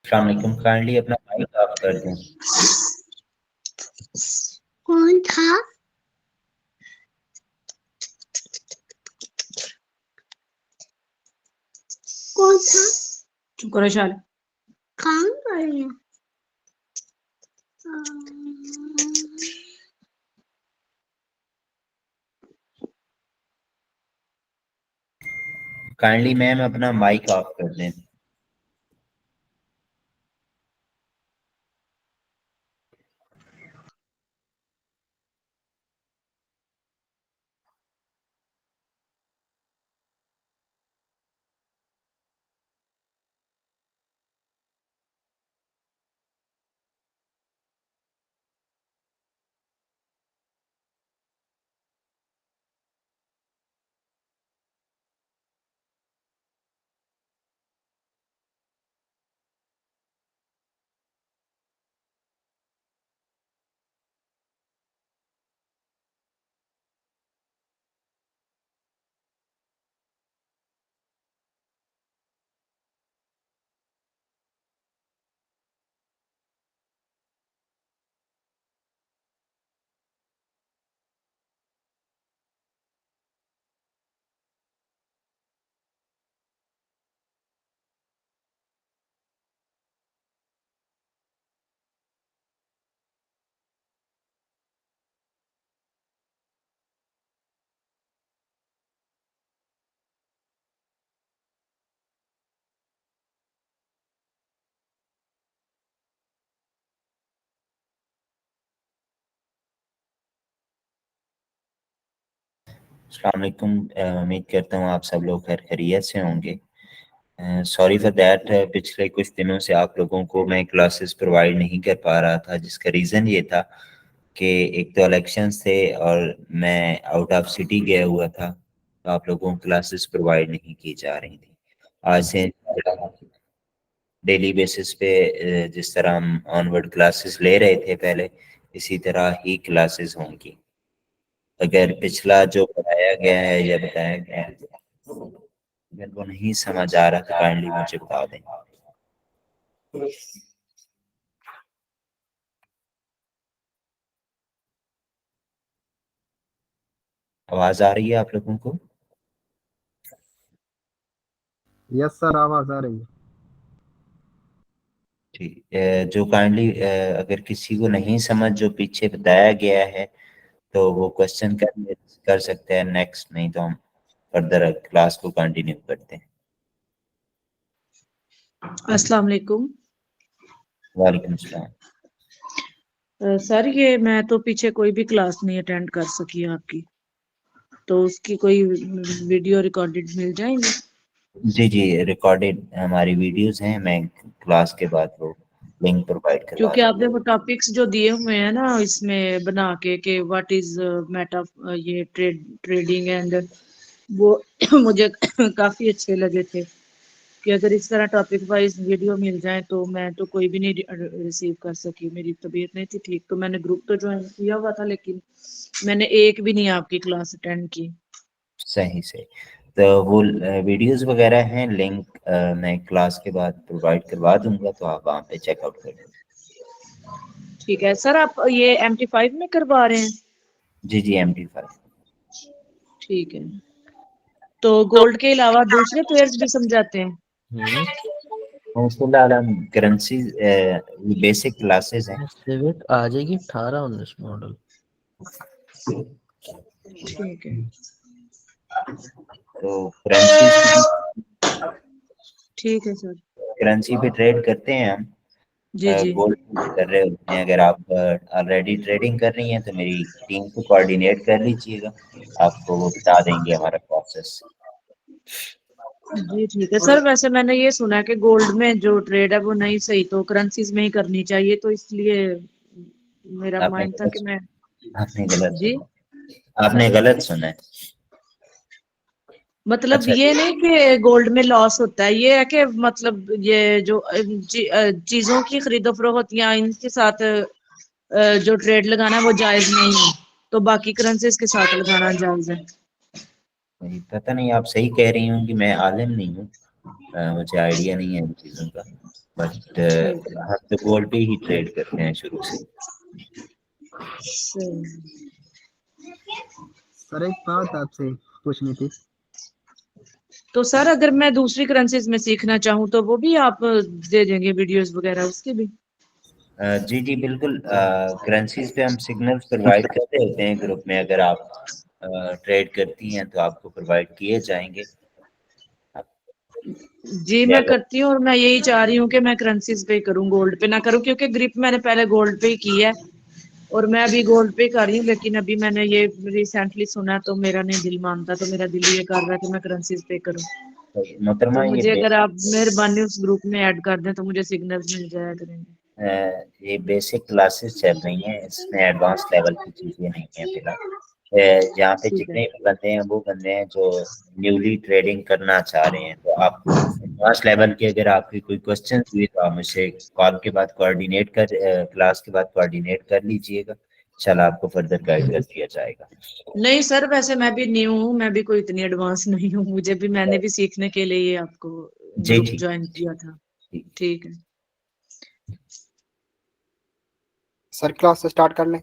अस्सलाम वालेकुम, काइंडली अपना माइक ऑफ कर दें। कौन था? कौन था? चुप करो शाल। काम कर रही हूँ। काइंडली मैम अपना माइक ऑफ कर दें। अस्सलाम वालेकुम, उम्मीद करता हूँ आप सब लोग खैर खैरियत से होंगे। सॉरी फॉर दैट, पिछले कुछ दिनों से आप लोगों को मैं क्लासेस प्रोवाइड नहीं कर पा रहा था, जिसका रीज़न ये था कि एक तो इलेक्शंस थे और मैं आउट ऑफ सिटी गया हुआ था, तो आप लोगों को क्लासेस प्रोवाइड नहीं की जा रही थी। आज से डेली बेसिस पे जिस तरह हम ऑनवर्ड क्लासेस ले रहे थे पहले, इसी तरह ही क्लासेस होंगी। अगर पिछला जो पढ़ाया गया है या बताया गया है, अगर वो नहीं समझ आ रहा तो काइंडली मुझे बता दें। आवाज आ रही है आप लोगों को? यस सर, आवाज आ रही है। ठीक, जो काइंडली अगर किसी को नहीं समझ जो पीछे बताया गया है तो वो क्वेश्चन कर सकते हैं नेक्स्ट, नहीं तो हम फर्दर क्लास को कंटिन्यू करते हैं। अस्सलाम वालेकुम। वालेकुम सलाम। सर ये मैं तो पीछे कोई भी क्लास नहीं अटेंड कर सकी आपकी, तो उसकी कोई वीडियो रिकॉर्डेड मिल जाएंगी? जी जी, रिकॉर्डेड हमारी वीडियोस हैं, मैं क्लास के बाद वो लिंक प्रोवाइड करवा क्योंकि आपने दूंगा। वो टॉपिक्स जो दिए हुए हैं ना इसमें बना के व्हाट इज मेटा ये ट्रेडिंग एंड वो मुझे काफी अच्छे लगे थे कि अगर इस तरह टॉपिक वाइज वीडियो मिल जाए तो मैं तो कोई भी नहीं रिसीव कर सकी, मेरी तबीयत नहीं थी ठीक, तो मैंने ग्रुप तो ज्वाइन किया हुआ था लेकिन मैंने एक भी नहीं आपकी क्लास अटेंड की। सही से, तो वो वीडियोस वगैरह हैं, लिंक मैं क्लास के बाद प्रोवाइड करवा दूंगा, तो आप वहाँ पे चेकआउट कर लें। ठीक है सर, आप ये MT5 में करवा रहे हैं? जी जी, MT5। ठीक है, तो गोल्ड के अलावा दूसरे पेयर्स भी समझाते हैं? फिलहाल हम करेंसी बेसिक क्लासेस हैं। सिविक आ जाएगी 18-19 मॉडल। ठीक है, तो करेंसी ठीक है सर। करेंसी पे ट्रेड करते हैं हम, जी जी गोल्ड कर रहे होते हैं। अगर आप ऑलरेडी ट्रेडिंग कर रही हैं तो मेरी टीम को कोऑर्डिनेट कर लीजिएगा, आपको वो बता देंगे हमारा प्रोसेस। जी ठीक है सर। वैसे मैंने ये सुना है कि गोल्ड में जो ट्रेड है वो नहीं सही तो करेंसीज में ही करनी चाहिए, तो इसलिए मेरा आपने माइंड था कि गलत मैं आपने गलत जी सुना, आपने गलत सुना है। मतलब अच्छा, ये नहीं कि गोल्ड में लॉस होता है, ये है कि मतलब ये जो चीजों की खरीदो फरोख्त या इनके साथ जो ट्रेड लगाना है वो जायज नहीं है, तो बाकी करेंसीज के साथ लगाना जायज है। मुझे पता नहीं, आप सही कह रही होंगी, मैं आलिम नहीं हूँ, मुझे आइडिया नहीं है इन चीज़ों का। बट ठीक है, हम तो गोल्ड पे ही ट्रेड करते हैं शुरू से। सही। सर एक बात आपसे पूछनी थी। तो सर अगर मैं दूसरी करेंसीज में सीखना चाहूँ तो वो भी आप दे देंगे वीडियोस वगैरह उसके भी? जी जी बिल्कुल, करेंसीज पे हम सिग्नल्स प्रोवाइड करते होते हैं ग्रुप में। अगर आप ट्रेड करती हैं तो आपको प्रोवाइड किए जाएंगे। जी या मैं अगर करती हूँ, और मैं यही चाह रही हूँ कि मैं करेंसीज पे करूँ, गोल्ड पे ना करूँ, क्योंकि ग्रिप मैंने पहले गोल्ड पे ही की है और मैं अभी गोल्ड पे कर रही हूँ। लेकिन अभी मैंने ये रिसेंटली सुना तो मेरा नहीं दिल मानता, तो मेरा दिल ये कर रहा है कि मैं करेंसीज पे करूँ। मोहतरमा तो ये मुझे अगर आप मेहरबानी उस ग्रुप में ऐड कर दें तो मुझे सिग्नल्स मिल जाया करेंगे। ये बेसिक क्लासेस चल रही हैं, इसमें एडवांस लेवल की चीजें नहीं है फिलहाल। जहाँ पे ठीक है, जितने भी बंदे हैं वो बंदे हैं जो न्यूली ट्रेडिंग करना चाह रहे हैं। तो आप एडवांस लेवल के अगर आपकी कोई क्वेश्चन हुई तो आप मुझसे कॉल के बाद कोऑर्डिनेट कर क्लास के बाद कोऑर्डिनेट कर लीजिएगा। इंशाल्लाह आपको फर्दर गाइड कर दिया जाएगा। नहीं सर वैसे मैं भी न्यू हूँ, मैं भी कोई इतनी एडवांस नहीं हूँ, मुझे भी, मैंने भी सीखने के लिए ये आपको जी ग्रुप ठीक ज्वाइन किया था। ठीक। ठीक है सर क्लास स्टार्ट कर लें?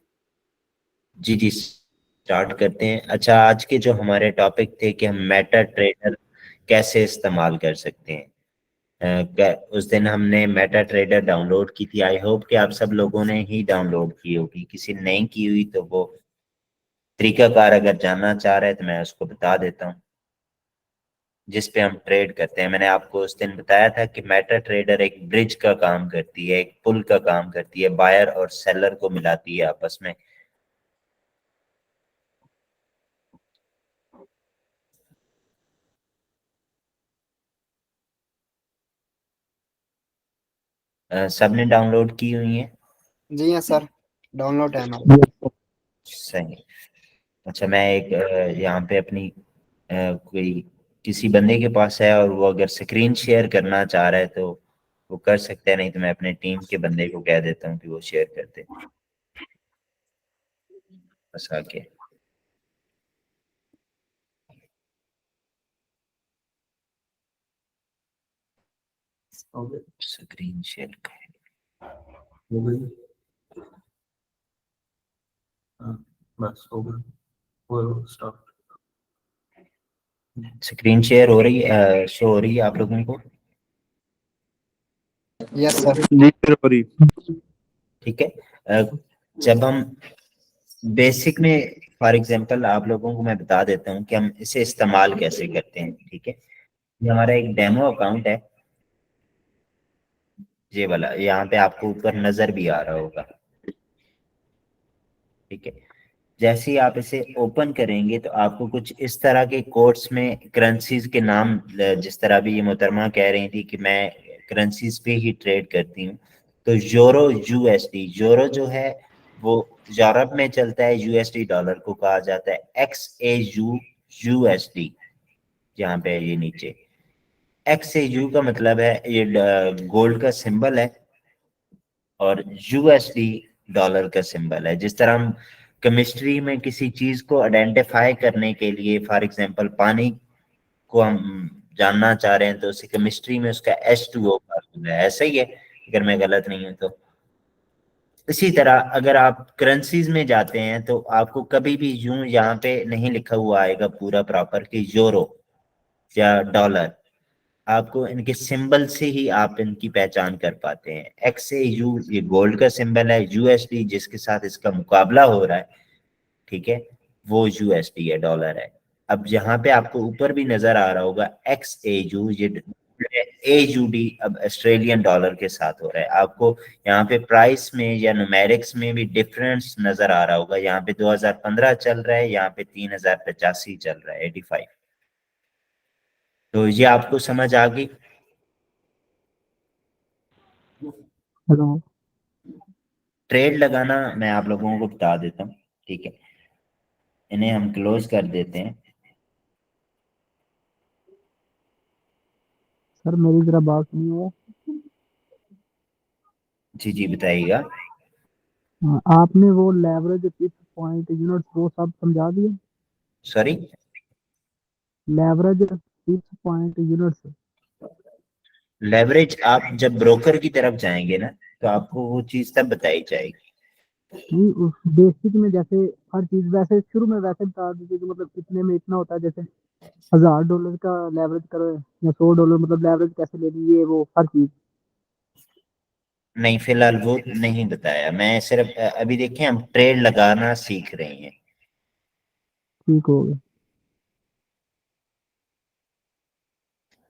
जी जी स्टार्ट करते हैं। अच्छा, आज के जो हमारे टॉपिक थे कि हम मेटा ट्रेडर कैसे इस्तेमाल कर सकते हैं। उस दिन हमने मेटा ट्रेडर डाउनलोड की थी। आई होप कि आप सब लोगों ने ही डाउनलोड की होगी। किसी ने नहीं की हुई तो वो तरीकाकार अगर जानना चाह रहे हैं तो मैं उसको बता देता हूँ, जिस पे हम ट्रेड करते हैं। मैंने आपको उस दिन बताया था कि मेटा ट्रेडर एक ब्रिज का काम करती है, एक पुल का काम करती है, बायर और सेलर को मिलाती है आपस में। सबने डाउनलोड की हुई है? जी हाँ सर, डाउनलोड है हमारा। सही। अच्छा, मैं एक यहाँ पे अपनी कोई किसी बंदे के पास है और वो अगर स्क्रीन शेयर करना चाह रहा है तो वो कर सकते हैं, नहीं तो मैं अपने टीम के बंदे को कह देता हूँ कि वो शेयर कर दे बस आके। स्क्रीन शेयर हो गई। हाँ, बस हो गई। वो स्टॉप। स्क्रीन शेयर हो रही है, शो हो रही है आप लोगों को? Yes sir. ठीक है। जब हम बेसिक में, फॉर एग्जांपल आप लोगों को मैं बता देता हूँ कि हम इसे इस्तेमाल कैसे करते हैं। ठीक है, ये हमारा एक डेमो अकाउंट है, ये वाला, यहाँ पे आपको ऊपर नजर भी आ रहा होगा। ठीक है, जैसे ही आप इसे ओपन करेंगे तो आपको कुछ इस तरह के कोड्स में करेंसीज के नाम, जिस तरह भी ये मोहतरमा कह रही थी कि मैं करेंसीज पे ही ट्रेड करती हूँ, तो यूरो यूएसडी, यूरो जो है वो यूरोप में चलता है, यूएसडी डॉलर को कहा जाता है। एक्स ए यू यूएसडी, यहाँ पे ये नीचे एक्स ए यू का मतलब है ये गोल्ड का सिंबल है, और यूएसडी डॉलर का सिंबल है। जिस तरह हम केमिस्ट्री में किसी चीज को आइडेंटिफाई करने के लिए, फॉर एग्जांपल पानी को हम जानना चाह रहे हैं तो उसे केमिस्ट्री में उसका H2O फार्मूला है, ऐसा ही है अगर मैं गलत नहीं हूं तो। इसी तरह अगर आप करेंसीज में जाते हैं तो आपको कभी भी यूं यहाँ पे नहीं लिखा हुआ आएगा पूरा प्रॉपर कि यूरो या डॉलर। आपको इनके सिंबल से ही आप इनकी पहचान कर पाते हैं। एक्स ए यू ये गोल्ड का सिंबल है, यूएसडी जिसके साथ इसका मुकाबला हो रहा है, ठीक है, वो यूएसडी है, डॉलर है। अब यहाँ पे आपको ऊपर भी नजर आ रहा होगा एक्स ए यू, ये ए यू डी अब ऑस्ट्रेलियन डॉलर के साथ हो रहा है। आपको यहाँ पे प्राइस में या न्यूमेरिक्स में भी डिफरेंस नजर आ रहा होगा। यहाँ पे 2015 चल रहा है, यहाँ पे 3085 चल रहा है, 85। तो ये आपको समझ आ गई? हेलो। ट्रेड लगाना मैं आप लोगों को बता देता हूँ। ठीक है, इन्हें हम क्लोज कर देते हैं। सर मेरी जरा बात सुनिए। जी जी बताइएगा। हाँ, आपने वो लेवरेज पिच पॉइंट यूनिट्स वो सब समझा दिए। Sorry? Leverage pitch point units leverage आप जब ब्रोकर की तरफ जाएंगे ना तो आपको वो चीज तब बताई जाएगी। नहीं, उस बेसिक में जैसे हर चीज वैसे शुरू में वैसे बता दीजिए कि मतलब इतने में इतना होता है, जैसे $1000 का लेवरेज करो या $100, मतलब लेवरेज कैसे लेनी, ये वो हर चीज। नहीं, फिलहाल वो नहीं बताया, मैं सिर्फ अभी देखिए हम ट्रेड लगाना सीख रहे हैं। ठीक हो गया।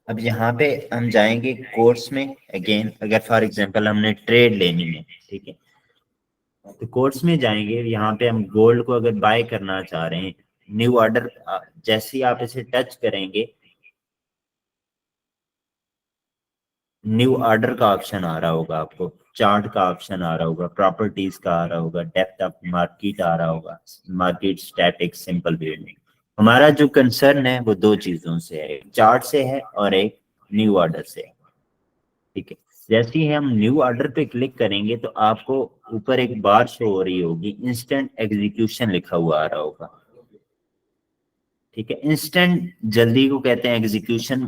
अब यहाँ पे हम जाएंगे कोर्स में अगेन, अगर फॉर एग्जांपल हमने ट्रेड लेनी है, ठीक है, तो कोर्स में जाएंगे, यहाँ पे हम गोल्ड को अगर बाय करना चाह रहे हैं, न्यू ऑर्डर, जैसे ही आप इसे टच करेंगे न्यू ऑर्डर का ऑप्शन आ रहा होगा, आपको चार्ट का ऑप्शन आ रहा होगा, प्रॉपर्टीज का आ रहा होगा, डेप्थ ऑफ मार्केट आ रहा होगा, मार्केट स्टैटिक, सिंपल व्यू। हमारा जो कंसर्न है वो दो चीजों से है, एक चार्ट से है और एक न्यू ऑर्डर से है, ठीक है। जैसे ही हम न्यू ऑर्डर पे क्लिक करेंगे तो आपको ऊपर एक बार शो हो रही होगी, इंस्टेंट एग्जीक्यूशन लिखा हुआ आ रहा होगा, ठीक है। इंस्टेंट जल्दी को कहते हैं, एग्जीक्यूशन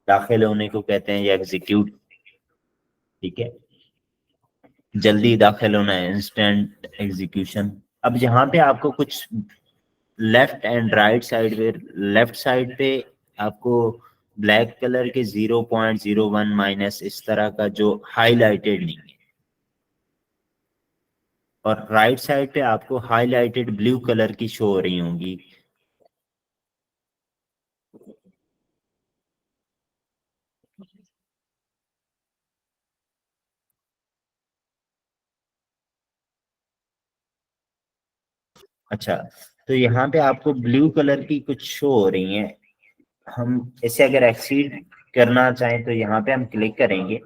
दाखिल होने को कहते हैं, या एग्जीक्यूट, ठीक है, जल्दी दाखिल होना है, इंस्टेंट एग्जीक्यूशन। अब यहाँ पे आपको कुछ लेफ्ट एंड राइट साइड पे, लेफ्ट साइड पे आपको ब्लैक कलर के 0.01 माइनस इस तरह का जो हाईलाइटेड नहीं है, और राइट साइड पे आपको हाईलाइटेड ब्लू कलर की शो हो रही होंगी। अच्छा, तो यहाँ पे आपको ब्लू कलर की कुछ शो हो रही हैं। हम इसे अगर एक्सीड करना चाहें तो यहाँ पे हम क्लिक करेंगे,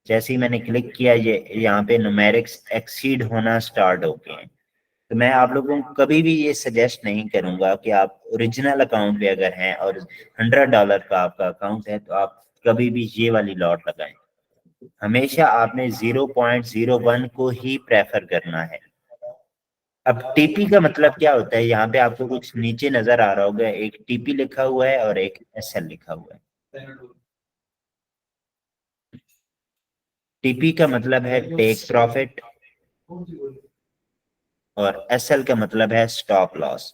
जैसे ही मैंने क्लिक किया ये यहाँ पे न्यूमेरिक्स एक्सीड होना स्टार्ट हो गए हैं। तो मैं आप लोगों को कभी भी ये सजेस्ट नहीं करूंगा कि आप ओरिजिनल अकाउंट पे अगर हैं और $100 का आपका अकाउंट है तो आप कभी भी ये वाली लॉट लगाएं। हमेशा आपने 0.01 को ही प्रेफर करना है। अब टीपी का मतलब क्या होता है, यहाँ पे आपको कुछ नीचे नजर आ रहा होगा, एक टीपी लिखा हुआ है और एक एसएल लिखा हुआ है। टीपी का मतलब है टेक प्रॉफिट और एसएल का मतलब है स्टॉप लॉस।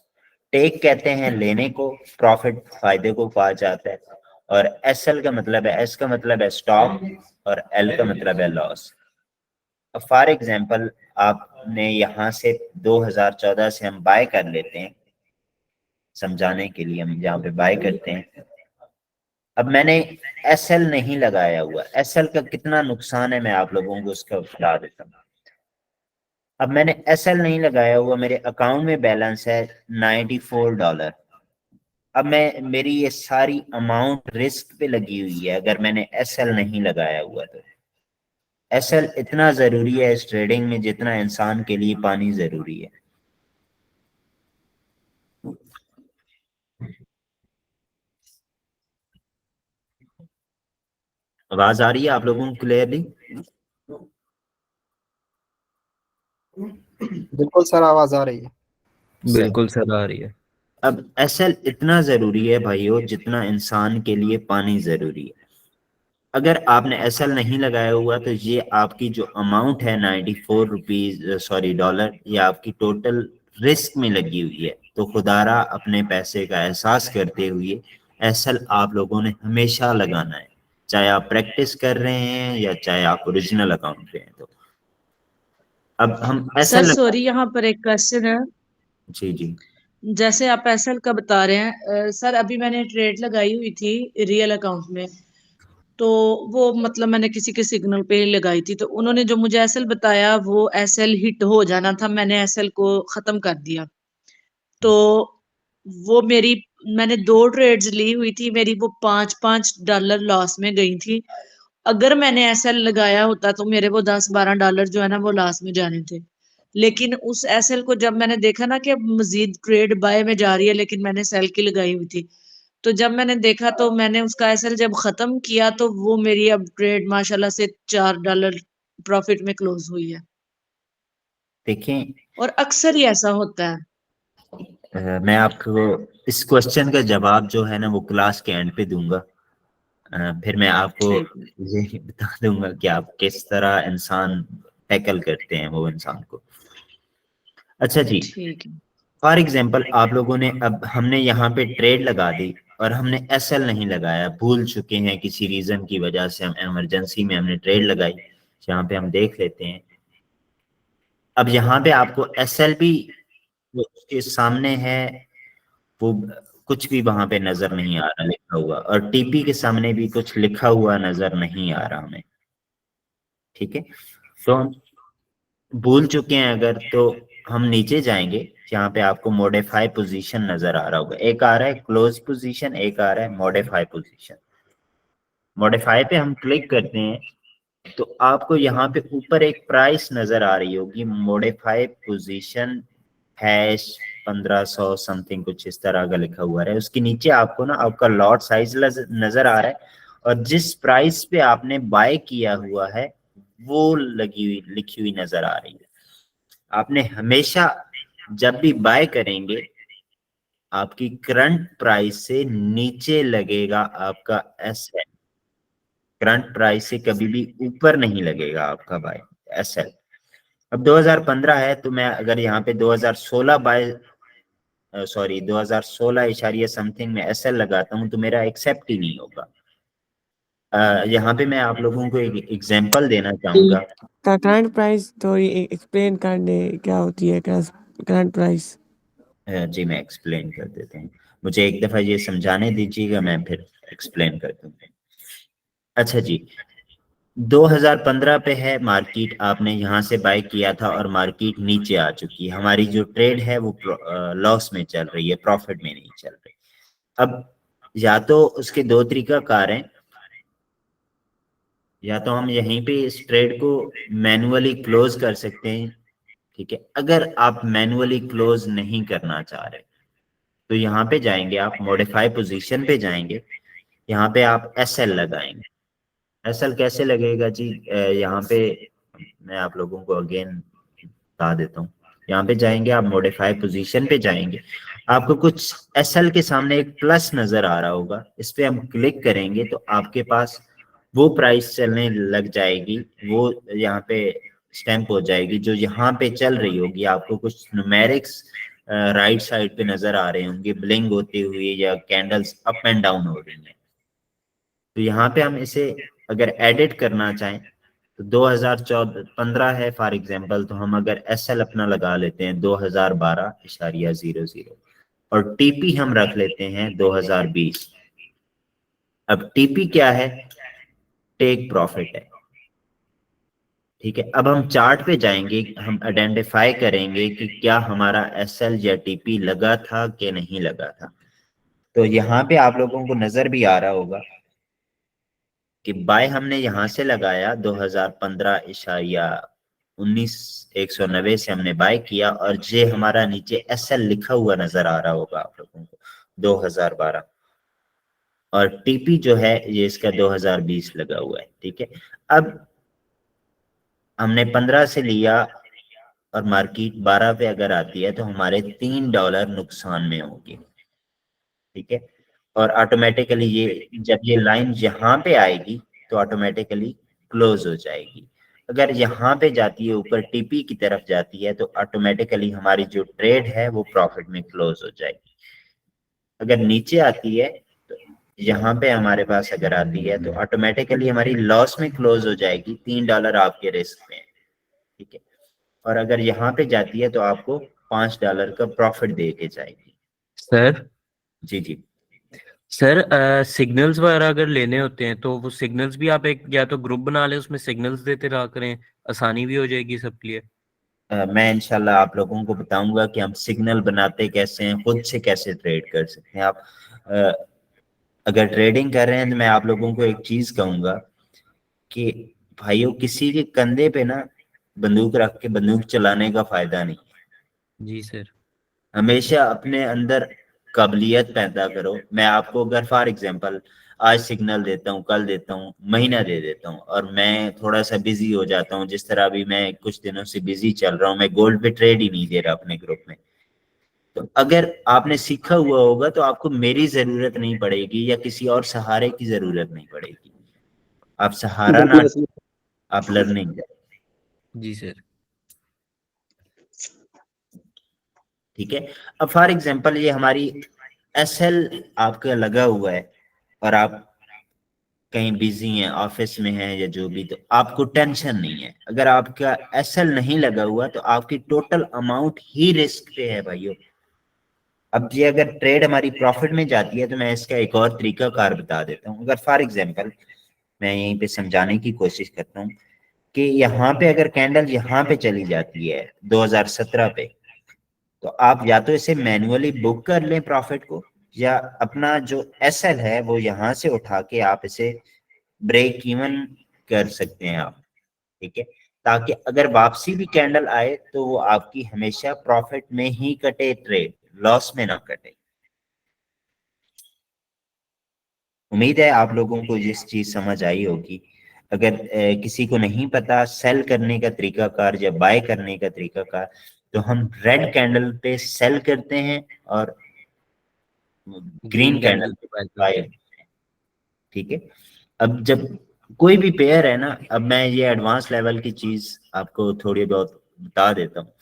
टेक कहते हैं लेने को, प्रॉफिट फायदे को कहा जाता है, और एसएल का मतलब है, एस का मतलब है स्टॉप और एल का मतलब है लॉस। अब फॉर एग्जांपल आपने यहाँ से 2014 से हम बाय कर लेते हैं, समझाने के लिए हम यहाँ पे बाय करते हैं। अब मैंने एसएल नहीं लगाया हुआ, एसएल का कितना नुकसान है मैं आप लोगों को उसका बता देता हूँ। अब मैंने एसएल नहीं लगाया हुआ, मेरे अकाउंट में बैलेंस है $94। अब मैं, मेरी ये सारी अमाउंट रिस्क पे लगी हुई है अगर मैंने एसएल नहीं लगाया हुआ तो। एसएल इतना जरूरी है इस ट्रेडिंग में जितना इंसान के लिए पानी जरूरी है। आवाज आ रही है आप लोगों को क्लियरली? बिल्कुल सर, आवाज आ रही है। बिल्कुल सर आ रही है। अब एसएल इतना जरूरी है भाइयों जितना इंसान के लिए पानी जरूरी है। अगर आपने एसएल नहीं लगाया हुआ तो ये आपकी जो अमाउंट है 94 रुपीज, सॉरी डॉलर, ये आपकी टोटल रिस्क में लगी हुई है। तो खुदारा अपने पैसे का एहसास करते हुए एसएल आप लोगों ने हमेशा लगाना है, चाहे आप प्रैक्टिस कर रहे हैं या चाहे आप ओरिजिनल अकाउंट पे हैं। तो अब हम सर एसएल, सॉरी, यहाँ पर एक क्वेश्चन है। जी जी, जैसे आप एसएल का बता रहे हैं, सर अभी मैंने ट्रेड लगाई हुई थी रियल अकाउंट में, तो वो मतलब मैंने किसी के सिग्नल पे ही लगाई थी, तो उन्होंने जो मुझे एसएल बताया वो एसएल हिट हो जाना था, मैंने एसएल को खत्म कर दिया। तो वो मेरी, मैंने 2 ट्रेड्स ली हुई थी, मेरी वो $5-5 लॉस में गई थी। अगर मैंने एसएल लगाया होता तो मेरे वो $10-12 जो है ना वो लॉस में जाने थे। लेकिन उस एसएल को जब मैंने देखा ना कि अब मजीद ट्रेड बाय में जा रही है, लेकिन मैंने सेल की लगाई हुई थी, तो जब मैंने देखा तो मैंने उसका एसएल जब खत्म किया तो वो मेरी अब ट्रेड माशाल्लाह से $4 प्रॉफिट में क्लोज हुई है। देखें, और अक्सर ही ऐसा होता है। मैं आपको इस क्वेश्चन का जवाब जो है ना वो क्लास के एंड पे दूंगा। फिर मैं आपको ठीक है। ये बता दूंगा कि आप किस तरह इंसान टैकल करते हैं वो इंसान को। अच्छा जी, ठीक है। फॉर एग्जाम्पल आप लोगों ने, अब हमने यहाँ पे ट्रेड लगा दी और हमने एसएल नहीं लगाया, भूल चुके हैं किसी रीजन की वजह से, हम इमरजेंसी में हमने ट्रेड लगाई, यहाँ पे हम देख लेते हैं। अब यहाँ पे आपको एसएल भी वो उसके सामने है, वो कुछ भी वहां पे नजर नहीं आ रहा लिखा हुआ, और टीपी के सामने भी कुछ लिखा हुआ नजर नहीं आ रहा हमें। ठीक है, तो हम भूल चुके हैं अगर, तो हम नीचे जाएंगे, जहाँ पे आपको मॉडिफाई पोजीशन नजर आ रहा होगा, एक आ रहा है क्लोज पोजीशन, एक आ रहा है मॉडिफाई पोजीशन। मॉडिफाई पे हम क्लिक करते हैं तो आपको यहाँ पे ऊपर एक प्राइस नजर आ रही होगी, मॉडिफाई पोजीशन हैश 1500 समथिंग कुछ इस तरह का लिखा हुआ है। उसके नीचे आपको ना आपका लॉट साइज नजर आ रहा है, और जिस प्राइस पे आपने बाय किया हुआ है वो लगी हुई लिखी हुई नजर आ रही है। आपने हमेशा जब भी बाय करेंगे आपकी करंट प्राइस से नीचे लगेगा आपका एसएल, करंट प्राइस से कभी भी ऊपर नहीं लगेगा आपका बाय एसएल। अब 2015 है तो मैं अगर यहाँ पे 2016 बाय सॉरी 2016 इशारिया समथिंग में एसएल लगाता हूँ तो मेरा एक्सेप्ट ही नहीं होगा। यहाँ पे मैं आप लोगों को एक एग्जांपल देना चाहूंगा। करंट प्राइस थोड़ी एक्सप्लेन कर दे, क्या होती है करंट प्राइस? जी मैं एक्सप्लेन कर देते हैं, मुझे एक दफा ये समझाने दीजिएगा, मैं फिर एक्सप्लेन कर दूंगा। अच्छा जी, 2015 पे है मार्केट, आपने यहाँ से बाय किया था और मार्केट नीचे आ चुकी है, हमारी जो ट्रेड है वो लॉस में चल रही है, प्रॉफिट में नहीं चल रही। अब या तो उसके दो तरीका कार हैं, या तो हम यहीं पे इस ट्रेड को मैनुअली क्लोज कर सकते हैं। ठीक है, अगर आप मैनुअली क्लोज नहीं करना चाह रहे तो यहाँ पे जाएंगे, आप मॉडिफाई पोजीशन पे जाएंगे, यहाँ पे आप एसएल लगाएंगे। एसएल कैसे लगेगा जी, यहाँ पे मैं आप लोगों को अगेन बता देता हूँ। यहाँ पे जाएंगे, आप मॉडिफाई पोजीशन पे जाएंगे, आपको कुछ एसएल के सामने एक प्लस नजर आ रहा होगा, इस पे हम क्लिक करेंगे तो आपके पास वो प्राइस चलने लग जाएगी, वो यहाँ पे स्टैंप हो जाएगी जो यहाँ पे चल रही होगी। आपको कुछ न्यूमेरिक्स राइट साइड पे नजर आ रहे होंगे ब्लिंक होती हुई, या कैंडल्स अप एंड डाउन हो रही हैं। तो यहाँ पे हम इसे अगर एडिट करना चाहें तो 2014-15 है फॉर एग्जांपल, तो हम अगर एसएल अपना लगा लेते हैं 2012.00 और टीपी हम रख लेते हैं 2020। अब टीपी क्या है, टेक प्रॉफिट है। ठीक है, अब हम चार्ट पे जाएंगे, हम आइडेंटिफाई करेंगे कि क्या हमारा एसएल या टीपी लगा था कि नहीं लगा था। तो यहाँ पे आप लोगों को नजर भी आ रहा होगा कि बाय हमने यहाँ से लगाया 2015.19 से हमने बाय किया, और जे हमारा नीचे एसएल लिखा हुआ नजर आ रहा होगा आप लोगों को 2012, और टीपी जो है ये इसका 2020 लगा हुआ है। ठीक है, अब हमने 15 से लिया और मार्केट 12 पे अगर आती है तो हमारे $3 नुकसान में होगी। ठीक है, और ऑटोमेटिकली ये जब ये लाइन यहाँ पे आएगी तो ऑटोमेटिकली क्लोज हो जाएगी। अगर यहाँ पे जाती है ऊपर टीपी की तरफ जाती है तो ऑटोमेटिकली हमारी जो ट्रेड है वो प्रॉफिट में क्लोज हो जाएगी। अगर नीचे आती है तो यहाँ पे हमारे पास अगर आती है तो ऑटोमेटिकली हमारी लॉस में क्लोज हो जाएगी, $3 आपके रिस्क में है। ठीक है, और अगर यहाँ पे जाती है तो आपको $5 का प्रॉफिट दे के जाएगी। सर जी जी सर सिग्नल्स वगैरह अगर लेने होते हैं तो वो सिग्नल्स भी आप एक या तो ग्रुप बना लें, उसमें सिग्नल्स देते रहा करें, आसानी भी हो जाएगी सबके लिए। मैं इंशाल्लाह आप लोगों को बताऊंगा कि हम सिग्नल बनाते कैसे हैं, खुद से कैसे ट्रेड कर सकते हैं। आप अ, अगर ट्रेडिंग कर रहे हैं तो मैं आप लोगों को एक चीज कहूंगा कि भाइयों, किसी के कंधे पे ना बंदूक रख के बंदूक चलाने का फायदा नहीं। जी सर। हमेशा अपने अंदर काबिलियत पैदा करो। मैं आपको अगर फॉर एग्जांपल आज सिग्नल देता हूँ, कल देता हूँ, महीना दे देता हूँ, और मैं थोड़ा सा बिजी हो जाता हूँ, जिस तरह अभी मैं कुछ दिनों से बिजी चल रहा हूँ, मैं गोल्ड पे ट्रेड ही नहीं दे रहा अपने ग्रुप में, तो अगर आपने सीखा हुआ होगा तो आपको मेरी जरूरत नहीं पड़ेगी या किसी और सहारे की जरूरत नहीं पड़ेगी। आप सहारा ना, बिल्कुल आप लर्निंग करें। जी सर। ठीक है। अब फॉर एग्जांपल ये हमारी एसएल आपका लगा हुआ है और आप कहीं बिजी हैं, ऑफिस में हैं या जो भी, तो आपको टेंशन नहीं है। अगर आपका एसएल नहीं लगा हुआ तो आपकी टोटल अमाउंट ही रिस्क पे है भाइयों। अब ये अगर ट्रेड हमारी प्रॉफिट में जाती है तो मैं इसका एक और तरीका कार बता देता हूँ। अगर फॉर एग्जांपल मैं यहीं पे समझाने की कोशिश करता हूँ कि यहाँ पे अगर कैंडल यहाँ पे चली जाती है 2017 पे, तो आप या तो इसे मैन्युअली बुक कर लें प्रॉफिट को, या अपना जो एसएल है वो यहाँ से उठा के आप इसे ब्रेक इवन कर सकते हैं आप। ठीक है, ताकि अगर वापसी भी कैंडल आए तो वो आपकी हमेशा प्रॉफिट में ही कटे, ट्रेड लॉस में ना कटे। उम्मीद है आप लोगों को ये चीज समझ आई होगी। अगर किसी को नहीं पता सेल करने का तरीका कार या बाय करने का तरीका कार, तो हम रेड कैंडल पे सेल करते हैं और ग्रीन कैंडल पे बाय। ठीक है। अब जब कोई भी पेयर है ना, अब मैं ये एडवांस लेवल की चीज आपको थोड़ी बहुत बता देता हूँ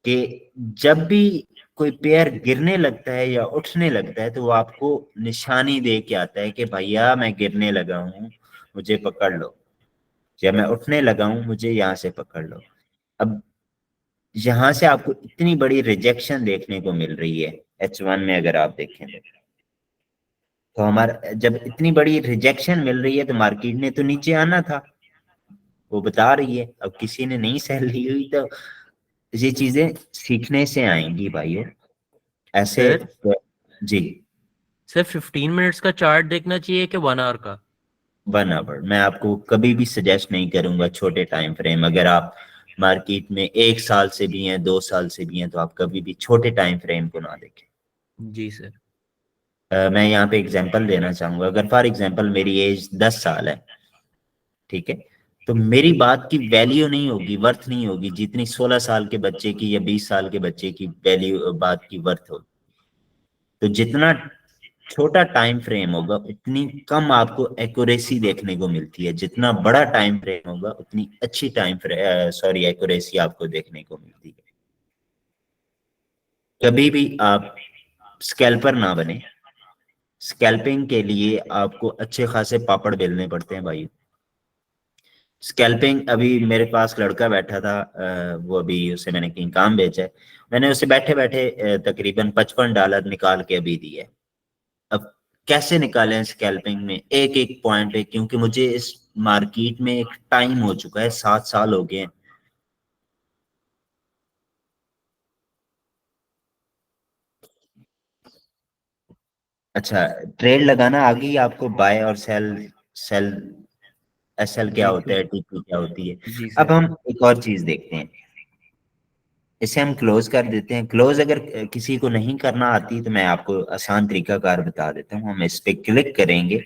कि जब भी कोई पेयर गिरने लगता है या उठने लगता है तो वो आपको निशानी दे के आता है कि भैया मैं गिरने लगा हूँ, मुझे पकड़ लो, या मैं उठने लगा हूँ, मुझे यहाँ से पकड़ लो। अब यहाँ से आपको इतनी बड़ी रिजेक्शन देखने को मिल रही है H1 में, अगर आप देखें तो हमारा जब इतनी बड़ी रिजेक्शन मिल रही है तो मार्केट ने तो नीचे आना था, वो बता रही है। अब किसी ने नहीं सैल ली हुई तो ये चीजें सीखने से आएंगी भाइयों ऐसे। सर जी। सर 15 मिनट्स का चार्ट देखना चाहिए कि 1 आवर का? 1 आवर मैं आपको कभी भी सजेस्ट नहीं करूंगा छोटे टाइम फ्रेम। अगर आप मार्केट में 1 साल से भी हैं, 2 साल से भी हैं, तो आप कभी भी छोटे टाइम फ्रेम को ना देखें। जी सर। मैं यहाँ पे एग्जांपल देना चाहूंगा। अगर फॉर एग्जांपल मेरी एज 10 साल है, ठीक है, तो मेरी बात की वैल्यू नहीं होगी, वर्थ नहीं होगी जितनी 16 साल के बच्चे की या 20 साल के बच्चे की वैल्यू, बात की वर्थ होगी। तो जितना छोटा टाइम फ्रेम होगा उतनी कम आपको एक्यूरेसी देखने को मिलती है, जितना बड़ा टाइम फ्रेम होगा उतनी अच्छी एक्यूरेसी आपको देखने को मिलती है। कभी भी आप स्कैल्पर ना बने। स्कैल्पिंग के लिए आपको अच्छे खासे पापड़ बेलने पड़ते हैं भाई। स्कैल्पिंग, अभी मेरे पास लड़का बैठा था, वो अभी उसे मैंने कहीं काम भेजा है, मैंने उसे बैठे बैठे तकरीबन $55 निकाल के अभी दिए। अब कैसे निकालें स्कैल्पिंग में एक एक पॉइंट पे, क्योंकि मुझे इस मार्केट में एक टाइम हो चुका है, 7 साल हो गए हैं। अच्छा, ट्रेड लगाना आ गई आपको, बाय और सेल, सेल एसएल क्या जी होता है, टीपी क्या होती है। जी अब सर। हम एक और चीज देखते हैं, इसे हम क्लोज कर देते हैं। क्लोज अगर किसी को नहीं करना आती तो मैं आपको आसान तरीका कार बता देता हूँ। हम इस पे क्लिक करेंगे,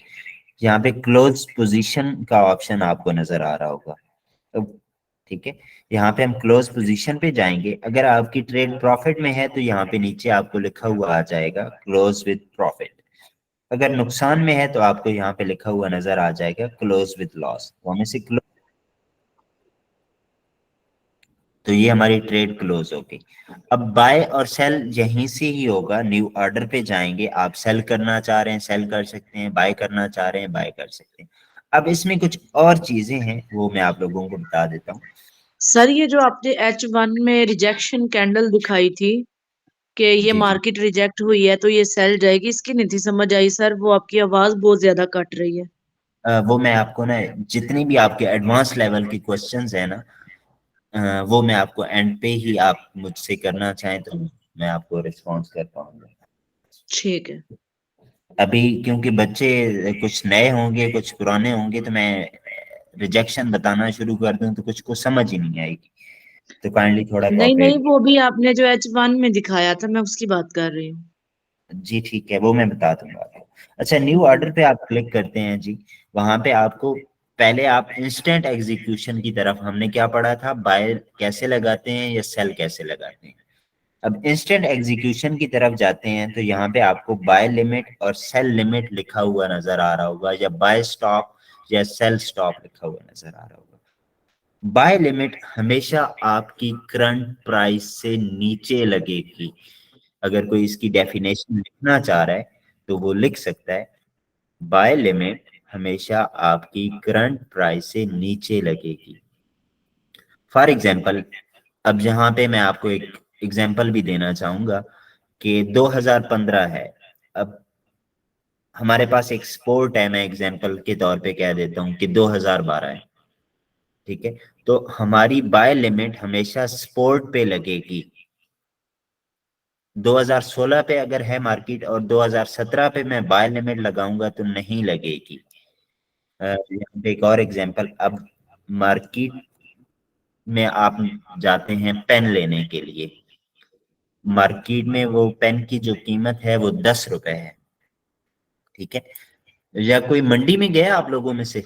यहाँ पे क्लोज पोजीशन का ऑप्शन आपको नजर आ रहा होगा। अब ठीक है, यहाँ पे हम क्लोज पोजीशन पे जाएंगे। अगर आपकी ट्रेड प्रॉफिट में है तो यहाँ पे नीचे आपको लिखा हुआ आ जाएगा क्लोज विद प्रॉफिट। अगर नुकसान में है तो आपको यहाँ पे लिखा हुआ नजर आ जाएगा क्लोज विद लॉस। तो हम इसे तो ये हमारी ट्रेड क्लोज हो गई। अब बाय और सेल यहीं से ही होगा, न्यू ऑर्डर पे जाएंगे। आप सेल करना चाह रहे हैं सेल कर सकते हैं, बाय करना चाह रहे हैं बाय कर सकते हैं। अब इसमें कुछ और चीजें हैं वो मैं आप लोगों को बता देता हूँ। सर ये जो आपने H1 में रिजेक्शन कैंडल दिखाई थी कि ये जी जी। मार्केट रिजेक्ट हुई है तो ये सेल जाएगी, इसकी नहीं थी समझ आई सर। वो आपकी आवाज बहुत ज्यादा कट रही है। वो मैं आपको ना जितनी भी आपके एडवांस लेवल की क्वेश्चंस है ना, वो मैं आपको एंड पे ही, आप मुझसे करना चाहें तो मैं आपको रिस्पॉन्स कर पाऊंगा। ठीक है। अभी क्योंकि बच्चे कुछ नए होंगे कुछ पुराने होंगे, तो मैं रिजेक्शन बताना शुरू कर दूं तो कुछ को समझ ही नहीं आएगी। तो काइंडली थोड़ा नहीं नहीं, कोऑपरेट। वो भी आपने जो H1 में दिखाया था मैं उसकी बात कर रही हूँ। जी ठीक है, वो मैं बता दूंगा आपको। अच्छा, न्यू ऑर्डर पे आप क्लिक करते हैं जी। वहां पे आपको पहले आप इंस्टेंट एग्जीक्यूशन की तरफ, हमने क्या पढ़ा था, बाय कैसे लगाते हैं या सेल कैसे लगाते हैं। अब इंस्टेंट एग्जीक्यूशन की तरफ जाते हैं तो यहाँ पे आपको बाय लिमिट और सेल लिमिट लिखा हुआ नजर आ रहा होगा, या बाय स्टॉप या सेल स्टॉप लिखा हुआ नजर आ रहा होगा। बाय लिमिट हमेशा आपकी करंट प्राइस से नीचे लगेगी। अगर कोई इसकी डेफिनेशन लिखना चाह रहा है तो वो लिख सकता है, बाय लिमिट हमेशा आपकी करंट प्राइस से नीचे लगेगी। फॉर एग्जाम्पल, अब यहाँ पे मैं आपको एक एग्जाम्पल भी देना चाहूंगा कि 2015 है, अब हमारे पास एक स्पोर्ट है, मैं एग्जाम्पल के तौर पे कह देता हूँ कि 2012 है, ठीक है। तो हमारी बाय लिमिट हमेशा स्पोर्ट पे लगेगी। 2016 पे अगर है मार्केट और 2017 पे मैं बाय लिमिट लगाऊंगा तो नहीं लगेगी। यहाँ पे एक और एग्जाम्पल, अब मार्केट में आप जाते हैं पेन लेने के लिए, मार्केट में वो पेन की जो कीमत है वो 10 रुपए है, ठीक है। या कोई मंडी में गया आप लोगों में से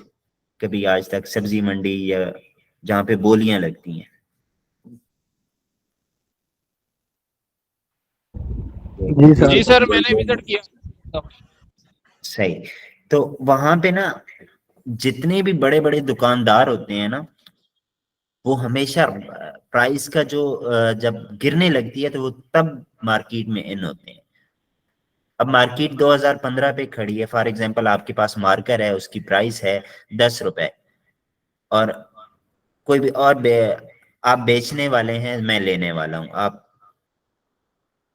कभी आज तक, सब्जी मंडी या जहाँ पे बोलियां लगती हैं? जी सर। जी सर, मैंने विजिट किया। सही। तो वहां पे ना जितने भी बड़े बड़े दुकानदार होते हैं ना, वो हमेशा प्राइस का जो जब गिरने लगती है तो वो तब मार्केट में इन होते हैं। अब मार्केट 2015 पे खड़ी है, फॉर एग्जांपल आपके पास मार्कर है, उसकी प्राइस है 10 रुपए, और कोई भी और आप बेचने वाले हैं, मैं लेने वाला हूं, आप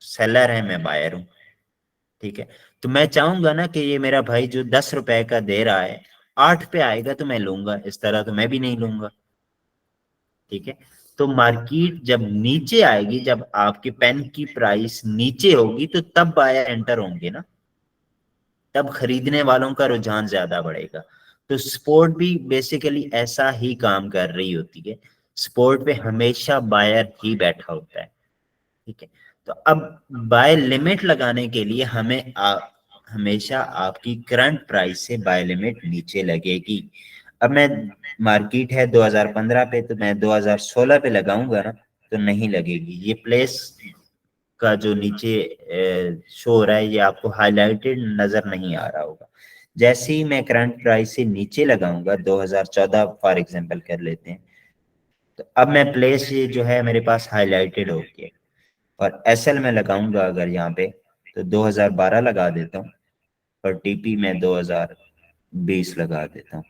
सेलर है, मैं बायर हूं, ठीक है। तो मैं चाहूंगा ना कि ये मेरा भाई जो 10 रुपए का दे रहा है 8 पे आएगा तो मैं लूंगा, इस तरह तो मैं भी नहीं लूंगा, ठीक है। तो मार्केट जब नीचे आएगी, जब आपके पेन की प्राइस नीचे होगी तो तब बायर एंटर होंगे ना, तब खरीदने वालों का रुझान ज्यादा बढ़ेगा। तो स्पोर्ट भी बेसिकली ऐसा ही काम कर रही होती है, स्पोर्ट पे हमेशा बायर ही बैठा होता है, ठीक है। तो अब बाय लिमिट लगाने के लिए हमें हमेशा आपकी करंट प्राइस से बाय लिमिट नीचे लगेगी। अब मैं मार्केट है 2015 पे, तो मैं 2016 पे लगाऊंगा ना तो नहीं लगेगी। ये प्लेस का जो नीचे शो हो रहा है ये आपको हाईलाइटेड नजर नहीं आ रहा होगा। जैसे ही मैं करंट प्राइस से नीचे लगाऊंगा, 2014 फॉर एग्जांपल कर लेते हैं, तो अब मैं प्लेस ये जो है मेरे पास हाईलाइटेड हो गया, और एसएल में लगाऊंगा अगर यहाँ पे तो 2012 लगा देता हूँ, और टीपी में 2020 लगा देता हूँ,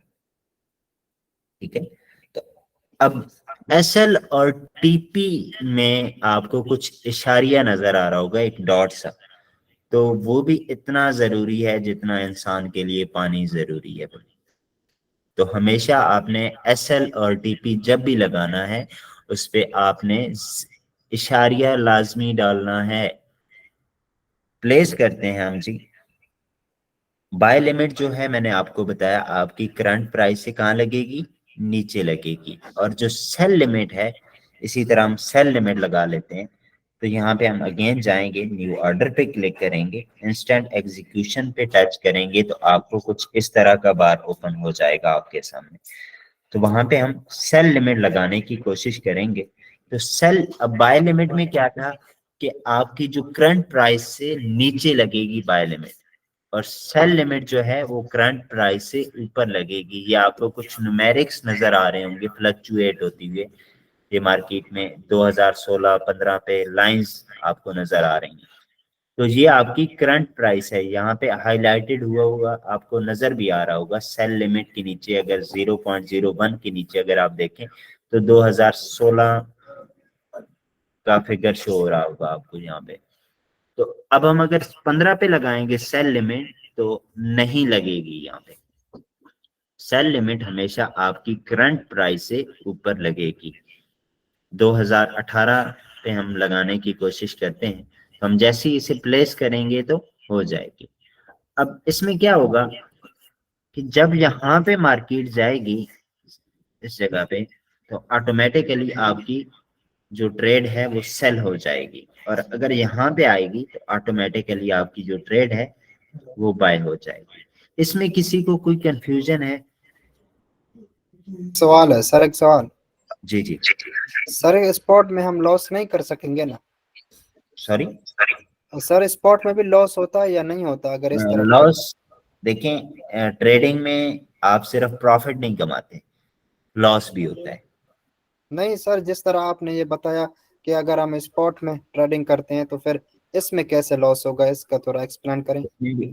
ठीक है। तो अब एसएल और टीपी में आपको कुछ इशारिया नजर आ रहा होगा, एक डॉट सा, तो वो भी इतना जरूरी है जितना इंसान के लिए पानी जरूरी है। तो हमेशा आपने एसएल और टीपी जब भी लगाना है उस पे आपने इशारिया लाजमी डालना है। प्लेस करते हैं हम जी। बाय लिमिट जो है मैंने आपको बताया आपकी करंट प्राइस से कहाँ लगेगी, नीचे लगेगी। और जो सेल लिमिट है, इसी तरह हम सेल लिमिट लगा लेते हैं। तो यहाँ पे हम अगेन जाएंगे, न्यू ऑर्डर पे क्लिक करेंगे, इंस्टेंट एग्जीक्यूशन पे टच करेंगे तो आपको कुछ इस तरह का बार ओपन हो जाएगा आपके सामने। तो वहां पे हम सेल लिमिट लगाने की कोशिश करेंगे। तो सेल, अब बाय लिमिट में क्या था कि आपकी जो करंट प्राइस से नीचे लगेगी बाय लिमिट, और सेल लिमिट जो है वो करंट प्राइस से ऊपर लगेगी। ये आपको कुछ न्यूमेरिक्स नजर आ रहे होंगे फ्लक्चुएट होती हुए, ये मार्केट में 2016-15 पे लाइंस आपको नजर आ रही हैं। तो ये आपकी करंट प्राइस है, यहाँ पे हाईलाइटेड हुआ हुआ आपको नजर भी आ रहा होगा सेल लिमिट के नीचे। अगर 0.01 के नीचे अगर आप देखें तो 2016 का फिगर शो हो रहा होगा आपको यहाँ पे। तो अब हम अगर 15 पे लगाएंगे सेल लिमिट तो नहीं लगेगी यहाँ पे। सेल लिमिट हमेशा आपकी करंट प्राइस से ऊपर लगेगी। 2018 पे हम लगाने की कोशिश करते हैं, तो हम जैसे ही इसे प्लेस करेंगे तो हो जाएगी। अब इसमें क्या होगा कि जब यहाँ पे मार्केट जाएगी इस जगह पे, तो ऑटोमेटिकली आपकी जो ट्रेड है वो सेल हो जाएगी, और अगर यहाँ पे आएगी तो ऑटोमेटिकली आपकी जो ट्रेड है वो बाय हो जाएगी। इसमें किसी को कोई कंफ्यूजन है? सवाल है सर, एक सवाल। जी जी। सर स्पॉट में हम लॉस नहीं कर सकेंगे ना? सॉरी, सर स्पॉट में भी लॉस होता है या नहीं होता अगर इस तरह लॉस, देखें ट्रेडिंग में आप सिर्फ प्रॉफिट नहीं कमाते, लॉस भी होता है। नहीं सर, जिस तरह आपने ये बताया कि अगर हम स्पॉट में ट्रेडिंग करते हैं तो फिर इसमें कैसे लॉस होगा, इसका थोड़ा एक्सप्लेन करें।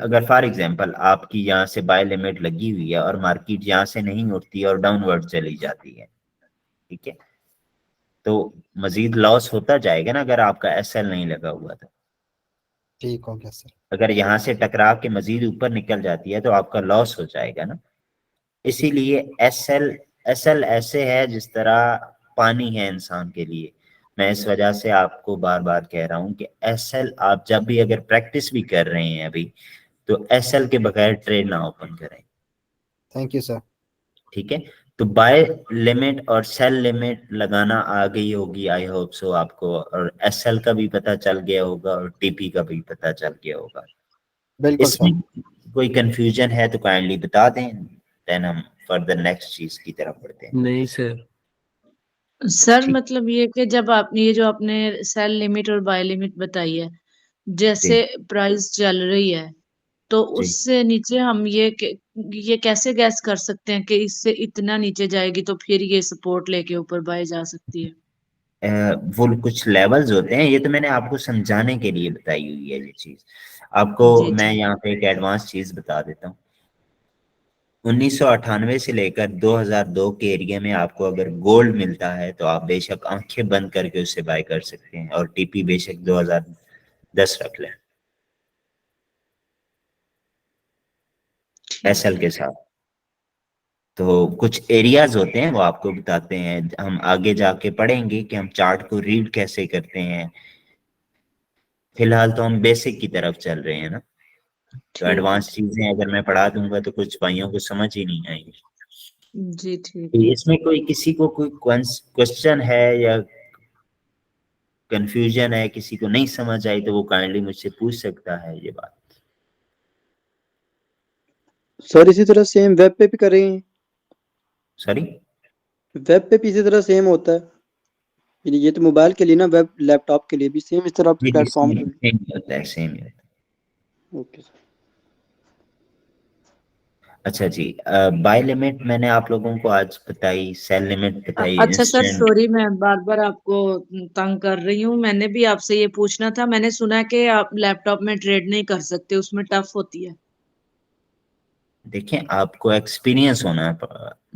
अगर फॉर एग्जांपल आपकी यहाँ से बाय लिमिट लगी हुई है और मार्केट यहाँ से नहीं उठती और डाउनवर्ड चली जाती है, ठीक है, तो मजीद लॉस होता जाएगा ना अगर आपका एसएल नहीं लगा हुआ था। ठीक हो गया सर। अगर यहाँ से टकरा के मजीद ऊपर निकल जाती है तो आपका लॉस हो जाएगा ना। इसीलिए एसएल एसएल ऐसे है जिस तरह पानी है इंसान के लिए। मैं इस वजह से आपको बार बार कह रहा हूँ कि एसएल आप जब भी अगर प्रैक्टिस भी कर रहे हैं अभी, तो एसएल के बगैर ट्रेड ना ओपन करें। Thank you sir. ठीक है, तो बाय लिमिट और सेल लिमिट लगाना आ गई होगी आई होप सो आपको, और एसएल का भी पता चल गया होगा और टीपी का भी पता चल गया होगा। बिल्कुल सर। इसमें कोई कंफ्यूजन है तो काइंडली बता दें, देन हम फर्दर नेक्स्ट चीज की तरफ बढ़ते हैं। नहीं सर। सर ठीक। मतलब ये कि जब आपने ये जो आपने सेल लिमिट और बाय लिमिट बताई है, जैसे प्राइस चल रही है तो जी। उससे नीचे हम ये कैसे गैस कर सकते हैं कि इससे इतना नीचे जाएगी तो फिर ये सपोर्ट लेके ऊपर बाय जा सकती है। वो कुछ लेवल्स होते हैं, ये तो मैंने आपको समझाने के लिए बताई हुई है ये चीज। आपको जी मैं ठीक। यहाँ पे एक एडवांस चीज बता देता हूँ। 1998 से लेकर 2002 के एरिया में आपको अगर गोल्ड मिलता है तो आप बेशक आंखें बंद करके उससे बाय कर सकते हैं, और टीपी बेशक 2010 रख लें एसएल के साथ। तो कुछ एरियाज होते हैं वो आपको बताते हैं, हम आगे जाके पढ़ेंगे कि हम चार्ट को रीड कैसे करते हैं। फिलहाल तो हम बेसिक की तरफ चल रहे हैं ना, तो ठीक है। एडवांस चीजें अगर मैं पढ़ा दूंगा तो कुछ भाइयों को समझ ही नहीं आएंगी। जी ठीक तो है। इसमें कोई किसी को कोई क्वेश्चन है या कंफ्यूजन है, किसी को नहीं समझ आई तो वो काइंडली मुझसे पूछ सकता है ये बात। सर इसी तरह सेम वेब पे भी करें? सॉरी, वेब पे भी इसी तरह सेम होता है? यानी ये तो मोबाइल के लिए ना, वेब लैपटॉप के लिए भी सेम इस तरह प्लेटफॉर्म पे? सेम ही होता है, सेम ही होता है। Okay sir. अच्छा जी, बाय लिमिट मैंने आप लोगों को आज बताई, सेल लिमिट बताई, अच्छा सर इंस्टेंट। सॉरी, मैं बार बार आपको तंग कर रही हूँ। मैंने भी आपसे ये पूछना था, मैंने सुना है कि आप लैपटॉप में ट्रेड नहीं कर सकते, उसमें टफ होती है। देखें आपको एक्सपीरियंस होना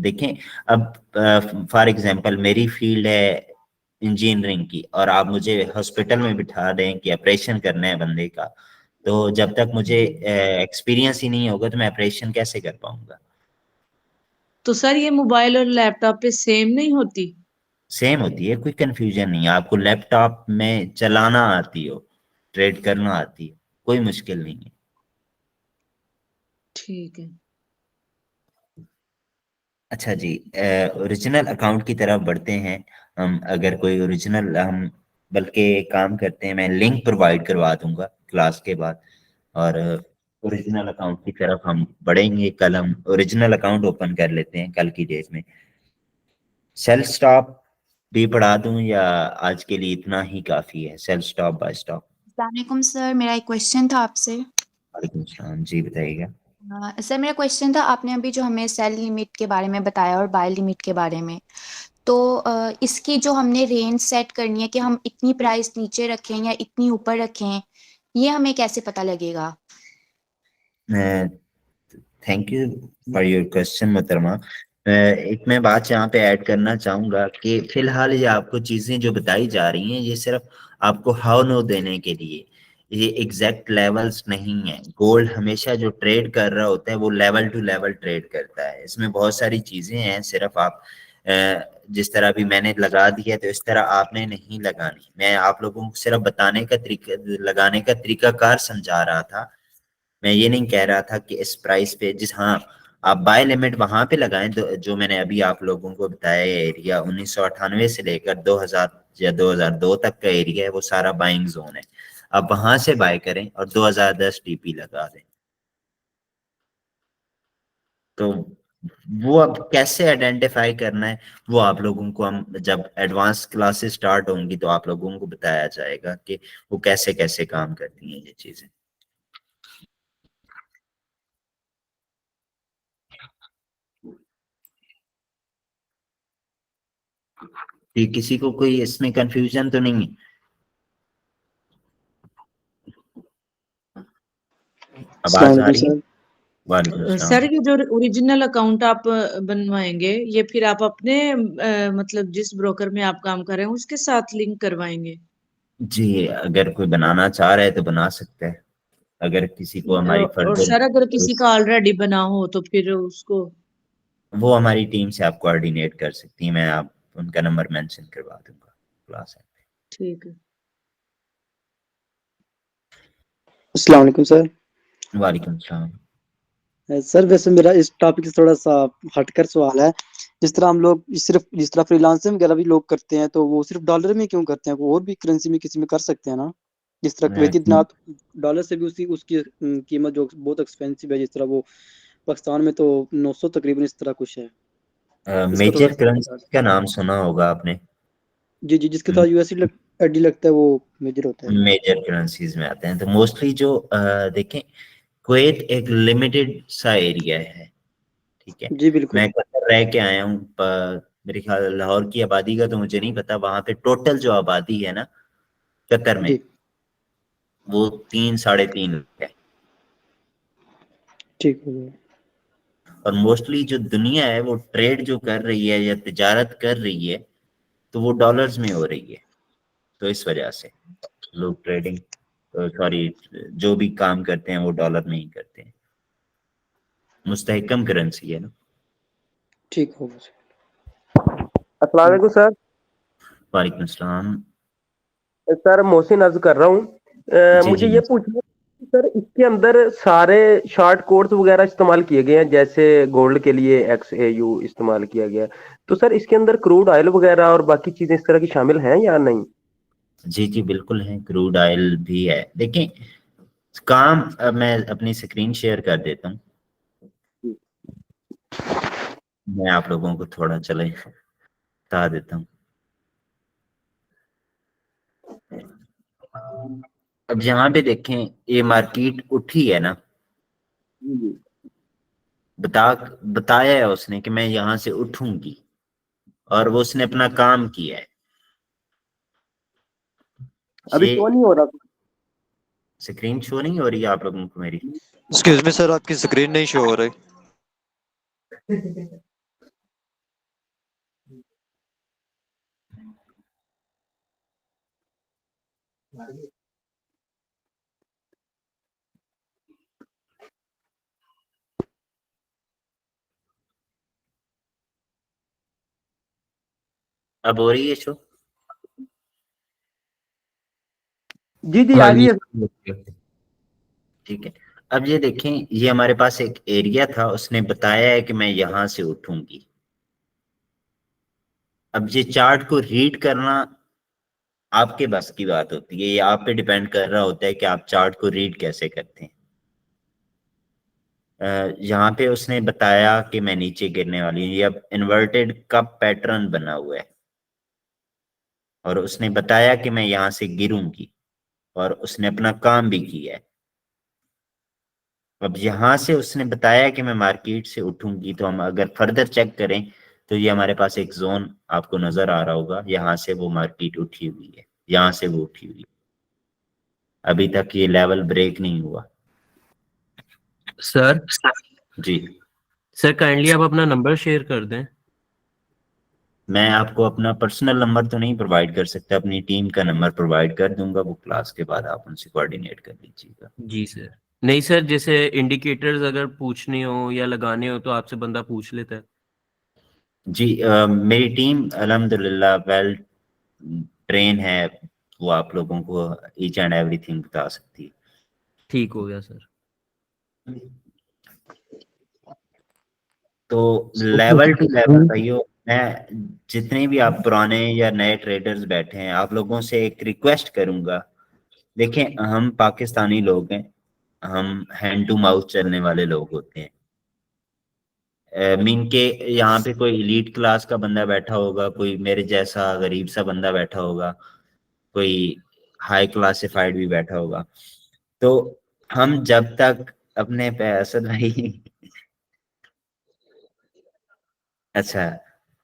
देखें, अब फॉर एग्जांपल मेरी फील्ड है इंजीनियरिंग की और आप मुझे हॉस्पिटल में बिठा दें कि ऑपरेशन करना है बंदे का, तो जब तक मुझे एक्सपीरियंस ही नहीं होगा तो मैं ऑपरेशन कैसे कर पाऊंगा। तो सर ये मोबाइल और लैपटॉप पे सेम नहीं होती? सेम होती है, कोई कंफ्यूजन नहीं है। आपको लैपटॉप में चलाना आती हो, ट्रेड करना आती हो, कोई मुश्किल नहीं है। ठीक है। अच्छा जी, ओरिजिनल अकाउंट की तरफ बढ़ते हैं हम। अगर कोई ओरिजिनल हम, बल्कि एक काम करते हैं, मैं लिंक प्रोवाइड करवा दूंगा क्लास के बाद, और ओरिजिनल अकाउंट की तरफ हम बढ़ेंगे। कल हम ओरिजिनल अकाउंट ओपन कर लेते हैं कल की डेट में। सेल स्टॉप भी पढ़ा दूं या आज के लिए इतना ही काफी है, सेल स्टॉप बाय स्टॉप? अस्सलामुअलैकुम सर, मेरा एक क्वेश्चन था आपसे। वालेकुम सलाम जी, बताइएगा। सर मेरा क्वेश्चन था, आपने अभी जो हमें सेल लिमिट के बारे में बताया और बाय लिमिट के बारे में, तो इसकी जो हमने रेंज सेट करनी है कि हम इतनी प्राइस नीचे रखें या इतनी ऊपर रखें, ये हमें कैसे पता लगेगा? Thank you for your question मोहतरमा। एक मैं बात यहाँ पे ऐड करना चाहूंगा कि फिलहाल ये आपको चीजें जो बताई जा रही हैं ये सिर्फ आपको हाउ नो देने के लिए, ये एग्जैक्ट लेवल्स नहीं है। गोल्ड हमेशा जो ट्रेड कर रहा होता है वो लेवल टू लेवल ट्रेड करता है। इसमें बहुत सारी चीजें हैं, सिर्फ आप जिस तरह भी मैंने लगा दिया तो इस तरह आपने नहीं लगानी। मैं आप लोगों को सिर्फ बताने का तरीका, लगाने का तरीकाकार समझा रहा था। मैं ये नहीं कह रहा था कि इस प्राइस पे जिस, हाँ आप बाय लिमिट वहां पे लगाएं जो मैंने अभी आप लोगों को बताया एरिया 1998 से लेकर 2000 या 2002 तक का एरिया है, वो सारा बाइंग जोन है। आप वहां से बाय करें और 2010 टीपी लगा दें। तो वो अब कैसे आइडेंटिफाई करना है वो आप लोगों को, हम जब एडवांस क्लासेस स्टार्ट होंगी तो आप लोगों को बताया जाएगा कि वो कैसे कैसे काम करती हैं ये चीजें। कि किसी को कोई इसमें कंफ्यूजन तो नहीं है? आवाज आ रही है? वालेकुम सर अस्सलाम। ये जो ओरिजिनल अकाउंट आप बनवाएंगे ये फिर आप अपने मतलब जिस ब्रोकर में आप काम कर रहे हैं उसके साथ लिंक करवाएंगे? जी, अगर कोई बनाना चाह रहा है तो बना सकता है, अगर किसी को हमारी और फर्दर, सर अगर किसी का ऑलरेडी बना हो तो फिर उसको? वो हमारी टीम से आप कोऑर्डिनेट कर सकती हैं, मैं आप उनका नंबर मेंशन करवा दूंगा क्लास में। ठीक है। अस्सलाम वालेकुम सर। वालेकुम अस्सलाम। सर वैसे मेरा इस टॉपिक से थोड़ा सा हटकर सवाल है। जिस तरह हम लोग सिर्फ जिस तरह फ्रीलांसिंग वगैरह भी लोग करते हैं तो वो सिर्फ डॉलर में क्यों करते हैं, वो और भी करेंसी में किसी में कर सकते हैं ना? जिस तरह कुवैती दिनार डॉलर से भी उसकी कीमत जो बहुत एक्सपेंसिव है, जिस तरह वो पाकिस्तान में तो 900 तकरीबन इस तरह कुछ है। इसका थोड़ा मेजर सा बता करेंसी का नाम सुना होगा आपने? जी जी, जिसके साथ यूएसडी एडी लगता है वो मेजर होता है। मेजर करेंसीज में आते हैं तो मोस्टली जो देखें, कुवैत एक लिमिटेड सा एरिया है, ठीक है। जी बिल्कुल। मैं कतर रह के आया हूँ, मेरे ख्याल लाहौर की आबादी का तो मुझे नहीं पता, वहां पे टोटल जो आबादी है ना कतर में, जी वो 3-3.5 लाख है। ठीक हो गया। और मोस्टली जो दुनिया है वो ट्रेड जो कर रही है या तिजारत कर रही है तो वो डॉलर्स में हो रही है, तो इस वजह से लोग ट्रेडिंग, सॉरी, जो भी काम करते हैं वो डॉलर में ही करते हैं, मुस्तहकम करेंसी है ना। ठीक हो गया। अस्सलाम वालेकुम सर। वालेकुम अस्सलाम। सर मोहसिन अर्ज कर रहा हूँ। जी मुझे जी। ये पूछना है कि सर इसके अंदर सारे शॉर्ट कोड्स वगैरह इस्तेमाल किए गए हैं, जैसे गोल्ड के लिए XAU इस्तेमाल किया गया है, तो सर इसके अंदर क्रूड ऑयल वगैरह और बाकी चीजें इस तरह की शामिल हैं या नहीं? जी जी बिल्कुल है, क्रूड ऑयल भी है। देखें काम, अब मैं अपनी स्क्रीन शेयर कर देता हूँ, मैं आप लोगों को थोड़ा चले बता देता हूँ। अब यहाँ पे देखें, ये मार्केट उठी है ना, बताया है उसने कि मैं यहाँ से उठूंगी, और वो उसने अपना काम किया है। अभी ये शो नहीं हो रहा। स्क्रीन शो नहीं हो रही है आप लोगों को मेरी? एक्सक्यूज मी सर, आपकी स्क्रीन नहीं शो हो रही। अब हो रही है शो? जी जी हाँ आ रही जी। है। ठीक है। अब ये देखें, ये हमारे पास एक एरिया था, उसने बताया है कि मैं यहां से उठूंगी। अब ये चार्ट को रीड करना आपके बस की बात होती है, ये आप पे डिपेंड कर रहा होता है कि आप चार्ट को रीड कैसे करते हैं। यहाँ पे उसने बताया कि मैं नीचे गिरने वाली हूँ, ये अब इन्वर्टेड कप पैटर्न बना हुआ है, और उसने बताया कि मैं यहाँ से गिरूंगी, और उसने अपना काम भी किया है। अब यहाँ से उसने बताया कि मैं मार्केट से उठूंगी, तो हम अगर फर्दर चेक करें तो ये हमारे पास एक जोन आपको नजर आ रहा होगा, यहाँ से वो मार्केट उठी हुई है, यहाँ से वो उठी हुई है, अभी तक ये लेवल ब्रेक नहीं हुआ। सर जी, सर काइंडली आप अपना नंबर शेयर कर दें। मैं आपको अपना पर्सनल नंबर तो नहीं प्रोवाइड कर सकता, अपनी टीम का नंबर प्रोवाइड कर दूंगा, वो क्लास के बाद आप उनसे कोऑर्डिनेट कर लीजिएगा। जी सर। नहीं सर, जैसे इंडिकेटर्स अगर पूछने हो या लगाने हो तो आपसे बंदा पूछ लेता है। जी, मेरी टीम अल्हम्दुलिल्लाह वेल ट्रेन है, वो आप लोगों को ईच एंड एवरीथिंग बता सकती है। ठीक हो गया सर। तो लेवल टू लेवल भाइयों, मैं जितने भी आप पुराने या नए ट्रेडर्स बैठे हैं, आप लोगों से एक रिक्वेस्ट करूंगा। देखें, हम पाकिस्तानी लोग हैं, हम हैंड टू माउथ चलने वाले लोग होते हैं। मीन के यहाँ पे कोई एलीट क्लास का बंदा बैठा होगा, कोई मेरे जैसा गरीब सा बंदा बैठा होगा, कोई हाई क्लासिफाइड भी बैठा होगा। तो हम जब तक अपने असद भाई अच्छा,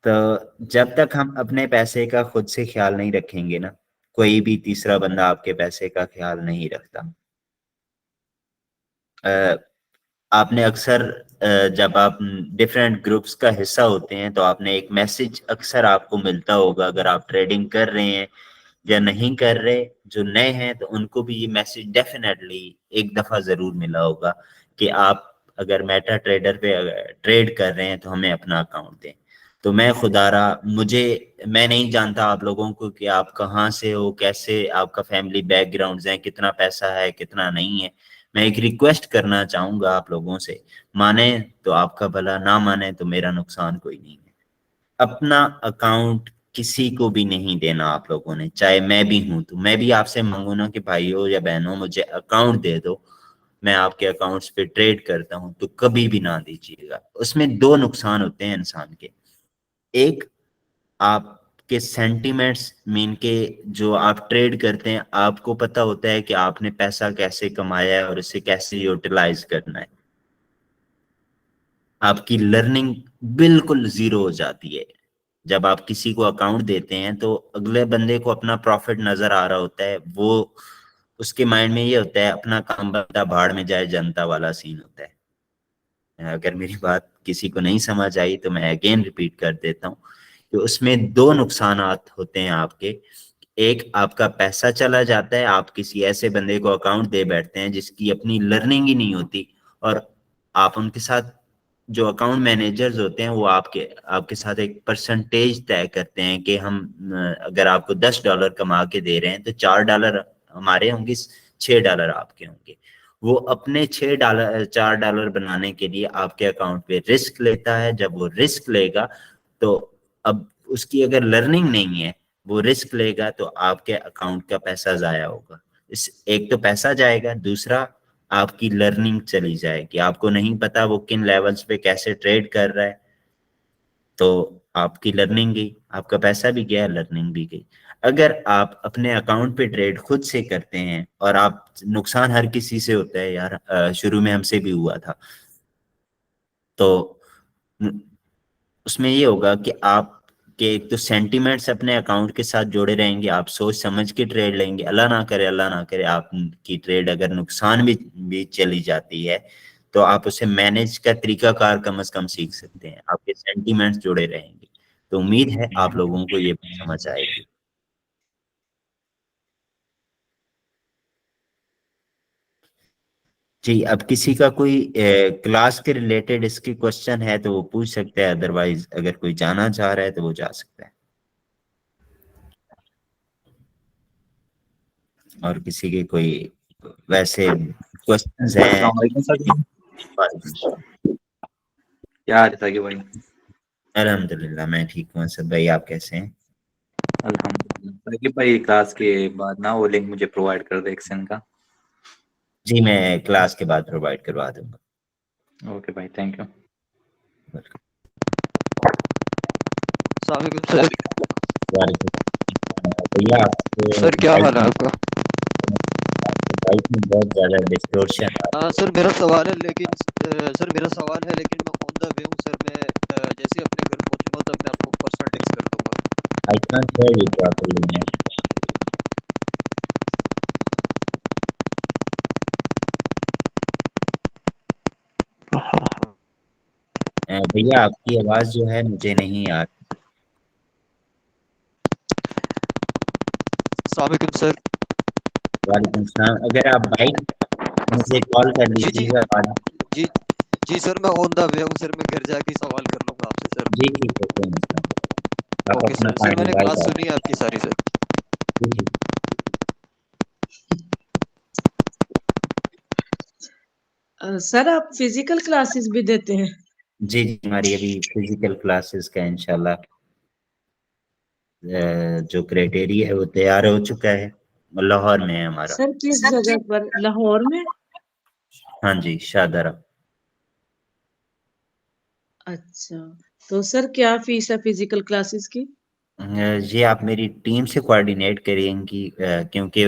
तो जब तक हम अपने पैसे का खुद से ख्याल नहीं रखेंगे ना, कोई भी तीसरा बंदा आपके पैसे का ख्याल नहीं रखता। आपने अक्सर जब आप डिफरेंट ग्रुप्स का हिस्सा होते हैं तो आपने एक मैसेज अक्सर आपको मिलता होगा, अगर आप ट्रेडिंग कर रहे हैं या नहीं कर रहे, जो नए हैं तो उनको भी ये मैसेज डेफिनेटली एक दफ़ा ज़रूर मिला होगा कि आप अगर मेटा ट्रेडर पे ट्रेड कर रहे हैं तो हमें अपना अकाउंट दें। तो मैं खुदारा मैं नहीं जानता आप लोगों को कि आप कहाँ से हो, कैसे आपका फैमिली बैकग्राउंड है, कितना पैसा है कितना नहीं है। मैं एक रिक्वेस्ट करना चाहूंगा आप लोगों से, माने तो आपका भला, ना माने तो मेरा नुकसान कोई नहीं है। अपना अकाउंट किसी को भी नहीं देना आप लोगों ने, चाहे मैं भी हूं तो मैं भी आपसे मांगू ना कि भाइयों या बहनों मुझे अकाउंट दे दो, मैं आपके अकाउंट्स पे ट्रेड करता हूं, तो कभी भी ना दीजिएगा। उसमें दो नुकसान होते हैं इंसान के। एक, आपके सेंटिमेंट्स मीन के जो आप ट्रेड करते हैं, आपको पता होता है कि आपने पैसा कैसे कमाया है और इसे कैसे यूटिलाइज करना है। आपकी लर्निंग बिल्कुल जीरो हो जाती है। जब आप किसी को अकाउंट देते हैं तो अगले बंदे को अपना प्रॉफिट नजर आ रहा होता है, वो उसके माइंड में ये होता है अपना काम बनता भाड़ में जाए जनता वाला सीन होता है। अगर मेरी बात किसी को नहीं समझ आई तो मैं अगेन रिपीट कर देता हूँ कि उसमें दो नुकसानात होते हैं आपके। एक, आपका पैसा चला जाता है, आप किसी ऐसे बंदे को अकाउंट दे बैठते हैं जिसकी अपनी लर्निंग ही नहीं होती, और आप उनके साथ, जो अकाउंट मैनेजर्स होते हैं वो आपके आपके साथ एक परसेंटेज तय करते हैं कि हम अगर आपको $10 कमा के दे रहे हैं तो $4 हमारे होंगे, $6 आपके होंगे। वो अपने $4 बनाने के लिए आपके अकाउंट पे रिस्क लेता है। जब वो रिस्क लेगा तो अब उसकी अगर लर्निंग नहीं है, वो रिस्क लेगा तो आपके अकाउंट का पैसा जाया होगा। इस एक तो पैसा जाएगा, दूसरा आपकी लर्निंग चली जाएगी। आपको नहीं पता वो किन लेवल्स पे कैसे ट्रेड कर रहा है, तो आपकी लर्निंग गई, आपका पैसा भी गया, लर्निंग भी गई। अगर आप अपने अकाउंट पे ट्रेड खुद से करते हैं, और आप, नुकसान हर किसी से होता है यार, शुरू में हमसे भी हुआ था, तो उसमें ये होगा कि आप के एक तो सेंटिमेंट्स अपने अकाउंट के साथ जोड़े रहेंगे, आप सोच समझ के ट्रेड लेंगे। अल्लाह ना करे आपकी ट्रेड अगर नुकसान भी चली जाती है तो आप उसे मैनेज का तरीकाकार कम से कम सीख सकते हैं, आपके सेंटिमेंट्स जुड़े रहेंगे। तो उम्मीद है आप लोगों को ये समझ आएगी। जी, अब किसी का कोई क्लास के रिलेटेड इसकी क्वेश्चन है तो वो पूछ सकते हैं, अदरवाइज अगर कोई जाना चाह रहा है तो वो जा सकता है। और किसी के कोई वैसे क्वेश्चंस हैं? अस्सलामुअलैकुम सर। क्या हाल है साकिब भाई? अल्हम्दुलिल्लाह मैं ठीक हूँ। सब भाई आप कैसे हैं? अल्हम्दुलिल्लाह। साकिब भाई क्लास के बाद ना वो लिंक मुझे प्रोवाइड कर दे एक्सेन का। जी, मैं क्लास के बाद प्रोवाइड करवा दूंगा। ओके भाई, थैंक यू। भैया आपको सर क्या हाल है आपका? बाइक में बहुत ज्यादा डिस्टॉर्शन सर मेरा सवाल है लेकिन मैं ऑन द वे हूँ सर। मैं जैसे अपने घर पहुंचूंगा तब मैं आपको पर्सनल टेक्स्ट कर दूंगा। I can't hear you properly. भैया आपकी आवाज जो है मुझे नहीं आ रही। अस्सलामुअलैकुम सर। वालेकुम सलाम। अगर आप बाइक मुझे कॉल कर लीजिएगा। जी सर मैं ऑन द वे हूँ सर। मैं घर जाके सवाल कर लूंगा आपसे सर। जी ठीक है, कोई मसला नहीं। आप ओके अपना सर। सर मैंने क्लास सुनी है आपकी सारी सर। सर आप फिजिकल क्लासेस भी देते हैं? जी जी, हमारी अभी फिजिकल क्लासेस का इंशाल्लाह जो क्राइटेरिया है वो तैयार हो चुका है। लाहौर में है हमारा। सर किस जगह पर? लाहौर में? हाँ जी, शाहदरा। अच्छा, तो सर क्या फीस है फिजिकल क्लासेस की? ये आप मेरी टीम से कोऑर्डिनेट करेंगी, क्योंकि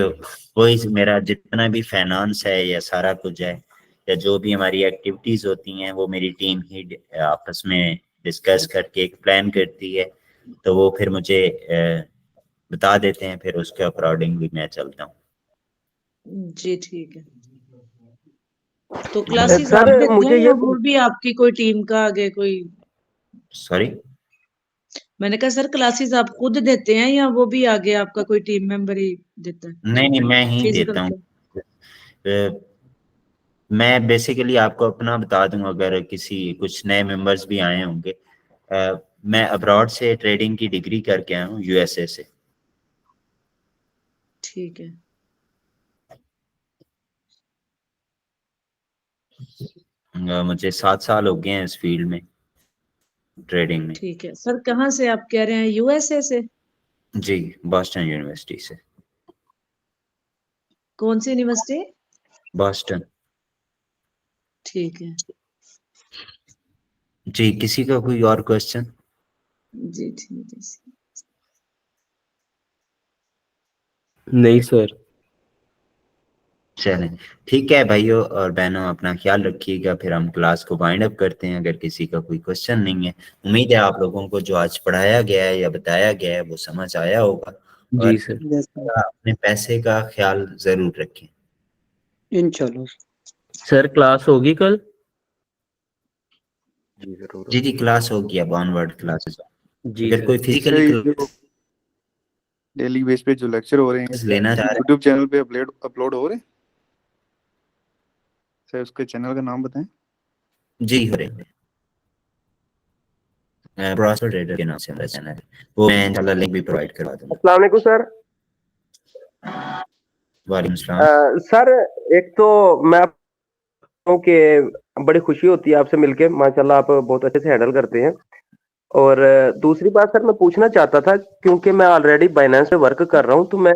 वही मेरा जितना भी फाइनेंस है या सारा कुछ है या जो भी हमारी एक्टिविटीज होती हैं वो मेरी टीम ही आपस में डिस्कस करके एक प्लान करती है, तो वो फिर मुझे बता देते हैं, फिर उसके अकॉर्डिंगली मैं चलता हूँ। जी ठीक है। तो क्लासेस आप सर देते मुझे हैं ये या वो भी आपकी कोई टीम का आगे कोई? सॉरी, मैंने कहा सर क्लासेस आप खुद देते हैं या वो भी आगे आपका कोई टीम मेंबर ही देता है नहीं मैं ही फिजिकल देता हूँ। क्लास? मैं बेसिकली आपको अपना बता दूं, अगर किसी कुछ नए मेंबर्स भी आए होंगे, मैं अब्रॉड से ट्रेडिंग की डिग्री करके आया हूँ, यूएसए से। ठीक है। मुझे 7 साल हो गए हैं इस फील्ड में, ट्रेडिंग में। ठीक है सर, कहाँ से आप कह रहे हैं? यूएसए से? जी, बॉस्टन यूनिवर्सिटी से। कौन सी यूनिवर्सिटी? बॉस्टन। ठीक है। जी, किसी का कोई और क्वेश्चन? जी ठीक है। नहीं सर। चलें, ठीक है भाइयों और बहनों, अपना ख्याल रखिएगा, फिर हम क्लास को वाइंड अप करते हैं। अगर किसी का कोई क्वेश्चन नहीं है, उम्मीद है आप लोगों को जो आज पढ़ाया गया है या बताया गया है वो समझ आया होगा। और जी सर। अपने पैसे का ख्याल जरूर रखें। इंशाल्लाह। सर क्लास होगी कल? जी जरूर। जी जी, क्लास होगी, अब ऑनवर्ड क्लासेस। जी अगर सर। कोई फिजिकली डेली बेस पे जो लेक्चर हो रहे हैं लेना चाह रहे यूट्यूब चैनल पे अपलोड हो रहे हैं सर, उसके चैनल का नाम बताएं। जी हो रहे हैं, प्रॉस्पर ट्रेडर के नाम से हमारा चैनल है, वो मैं इंशाल्लाह लिंक भी प्रोवाइड करवा दूंगा। अस्सलाम वालेकुम सर। वालेकुम सलाम। सर एक तो मैं आपको कि बड़ी खुशी होती है आपसे मिलके, माशाल्लाह आप बहुत अच्छे से हैंडल करते हैं। और दूसरी बात सर मैं पूछना चाहता था, क्योंकि मैं ऑलरेडी बाइनेंस पे वर्क कर रहा हूं, तो मैं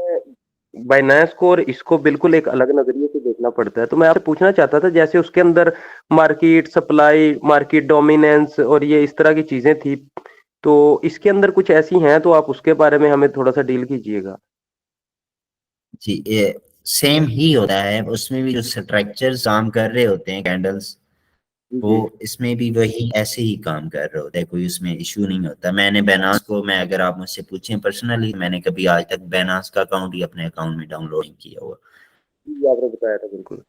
बाइनेंस को और इसको बिल्कुल एक अलग नजरिए से देखना पड़ता है। तो मैं आपसे पूछना चाहता था, जैसे उसके अंदर मार्केट सप्लाई, मार्केट डोमिनेंस और ये इस तरह की चीजें थी, तो इसके अंदर कुछ ऐसी हैं तो आप उसके बारे में हमें थोड़ा सा डील कीजिएगा। जी, ये सेम ही होता है, उसमें भी जो स्ट्रक्चर्स काम कर रहे होते हैं कैंडल्स, वो इसमें भी वही ऐसे ही काम कर रहे होते हैं, कोई उसमें इशू नहीं होता। मैंने बैनास को, मैं अगर आप मुझसे पूछें पर्सनली, मैंने कभी आज तक बैनास का अकाउंट ही अपने अकाउंट में डाउनलोड नहीं किया हुआ। आपने बताया था बिल्कुल।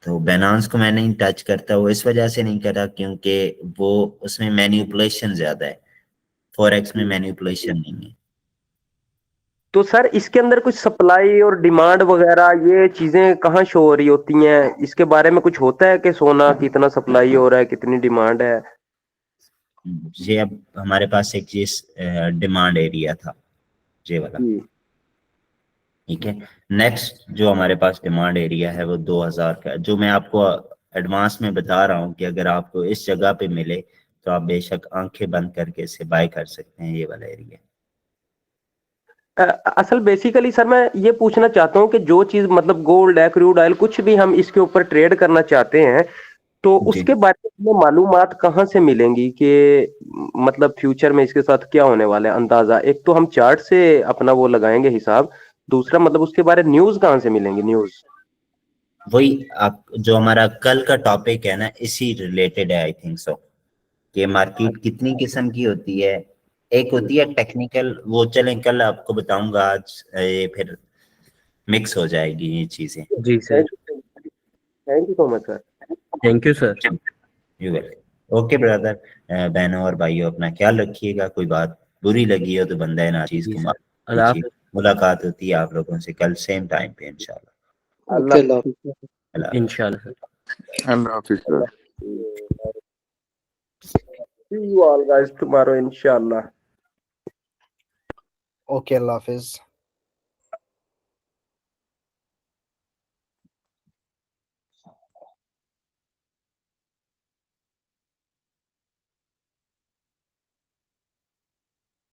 तो बैनांस को मैं नहीं टच करता, वो इस वजह से नहीं करा क्योंकि वो उसमें मैनिपुलेशन ज्यादा है, फॉरेक्स में मैनिपुलेशन नहीं है। तो सर इसके अंदर कुछ सप्लाई और डिमांड वगैरह ये चीजें कहाँ शो हो रही होती हैं? इसके बारे में कुछ होता है कि सोना कितना सप्लाई हो रहा है, कितनी डिमांड है? ये अब हमारे पास एक चीज डिमांड एरिया था, ये वाला, ठीक है। नेक्स्ट जो हमारे पास डिमांड एरिया है वो 2000 का, जो मैं आपको एडवांस में बता रहा हूँ कि अगर आपको इस जगह पे मिले तो आप बेशक आंखें बंद करके इसे बाय कर सकते हैं, ये वाला एरिया। असल बेसिकली सर मैं ये पूछना चाहता हूँ कि जो चीज मतलब गोल्ड है, क्रूड ऑयल, कुछ भी हम इसके ऊपर ट्रेड करना चाहते हैं, तो उसके बारे में मालूमात कहाँ से मिलेंगी कि मतलब फ्यूचर में इसके साथ क्या होने वाला है? अंदाजा एक तो हम चार्ट से अपना वो लगाएंगे हिसाब, दूसरा मतलब उसके बारे में न्यूज कहाँ से मिलेंगी? न्यूज वही आप जो हमारा कल का टॉपिक है ना, इसी रिलेटेड है, आई थिंक सो, कि मार्केट कितनी किस्म की होती है। एक होती है टेक्निकल, वो चलें कल आपको बताऊंगा, आज ये फिर मिक्स हो जाएगी ये चीजें। जी sir. Thank you so much sir. Thank you sir. You welcome. Okay brother, बहनों और भाइयों अपना ख्याल रखिएगा, कोई बात बुरी लगी हो तो बंदा है ना चीज को माफ कीजिए। मुलाकात होती है आप लोगों से कल सेम टाइम पे इंशाल्लाह। अल्लाह इंशाल्लाह sir. Allah Hafiz sir. See you all guys tomorrow inshallah. Okay, Allah Hafiz.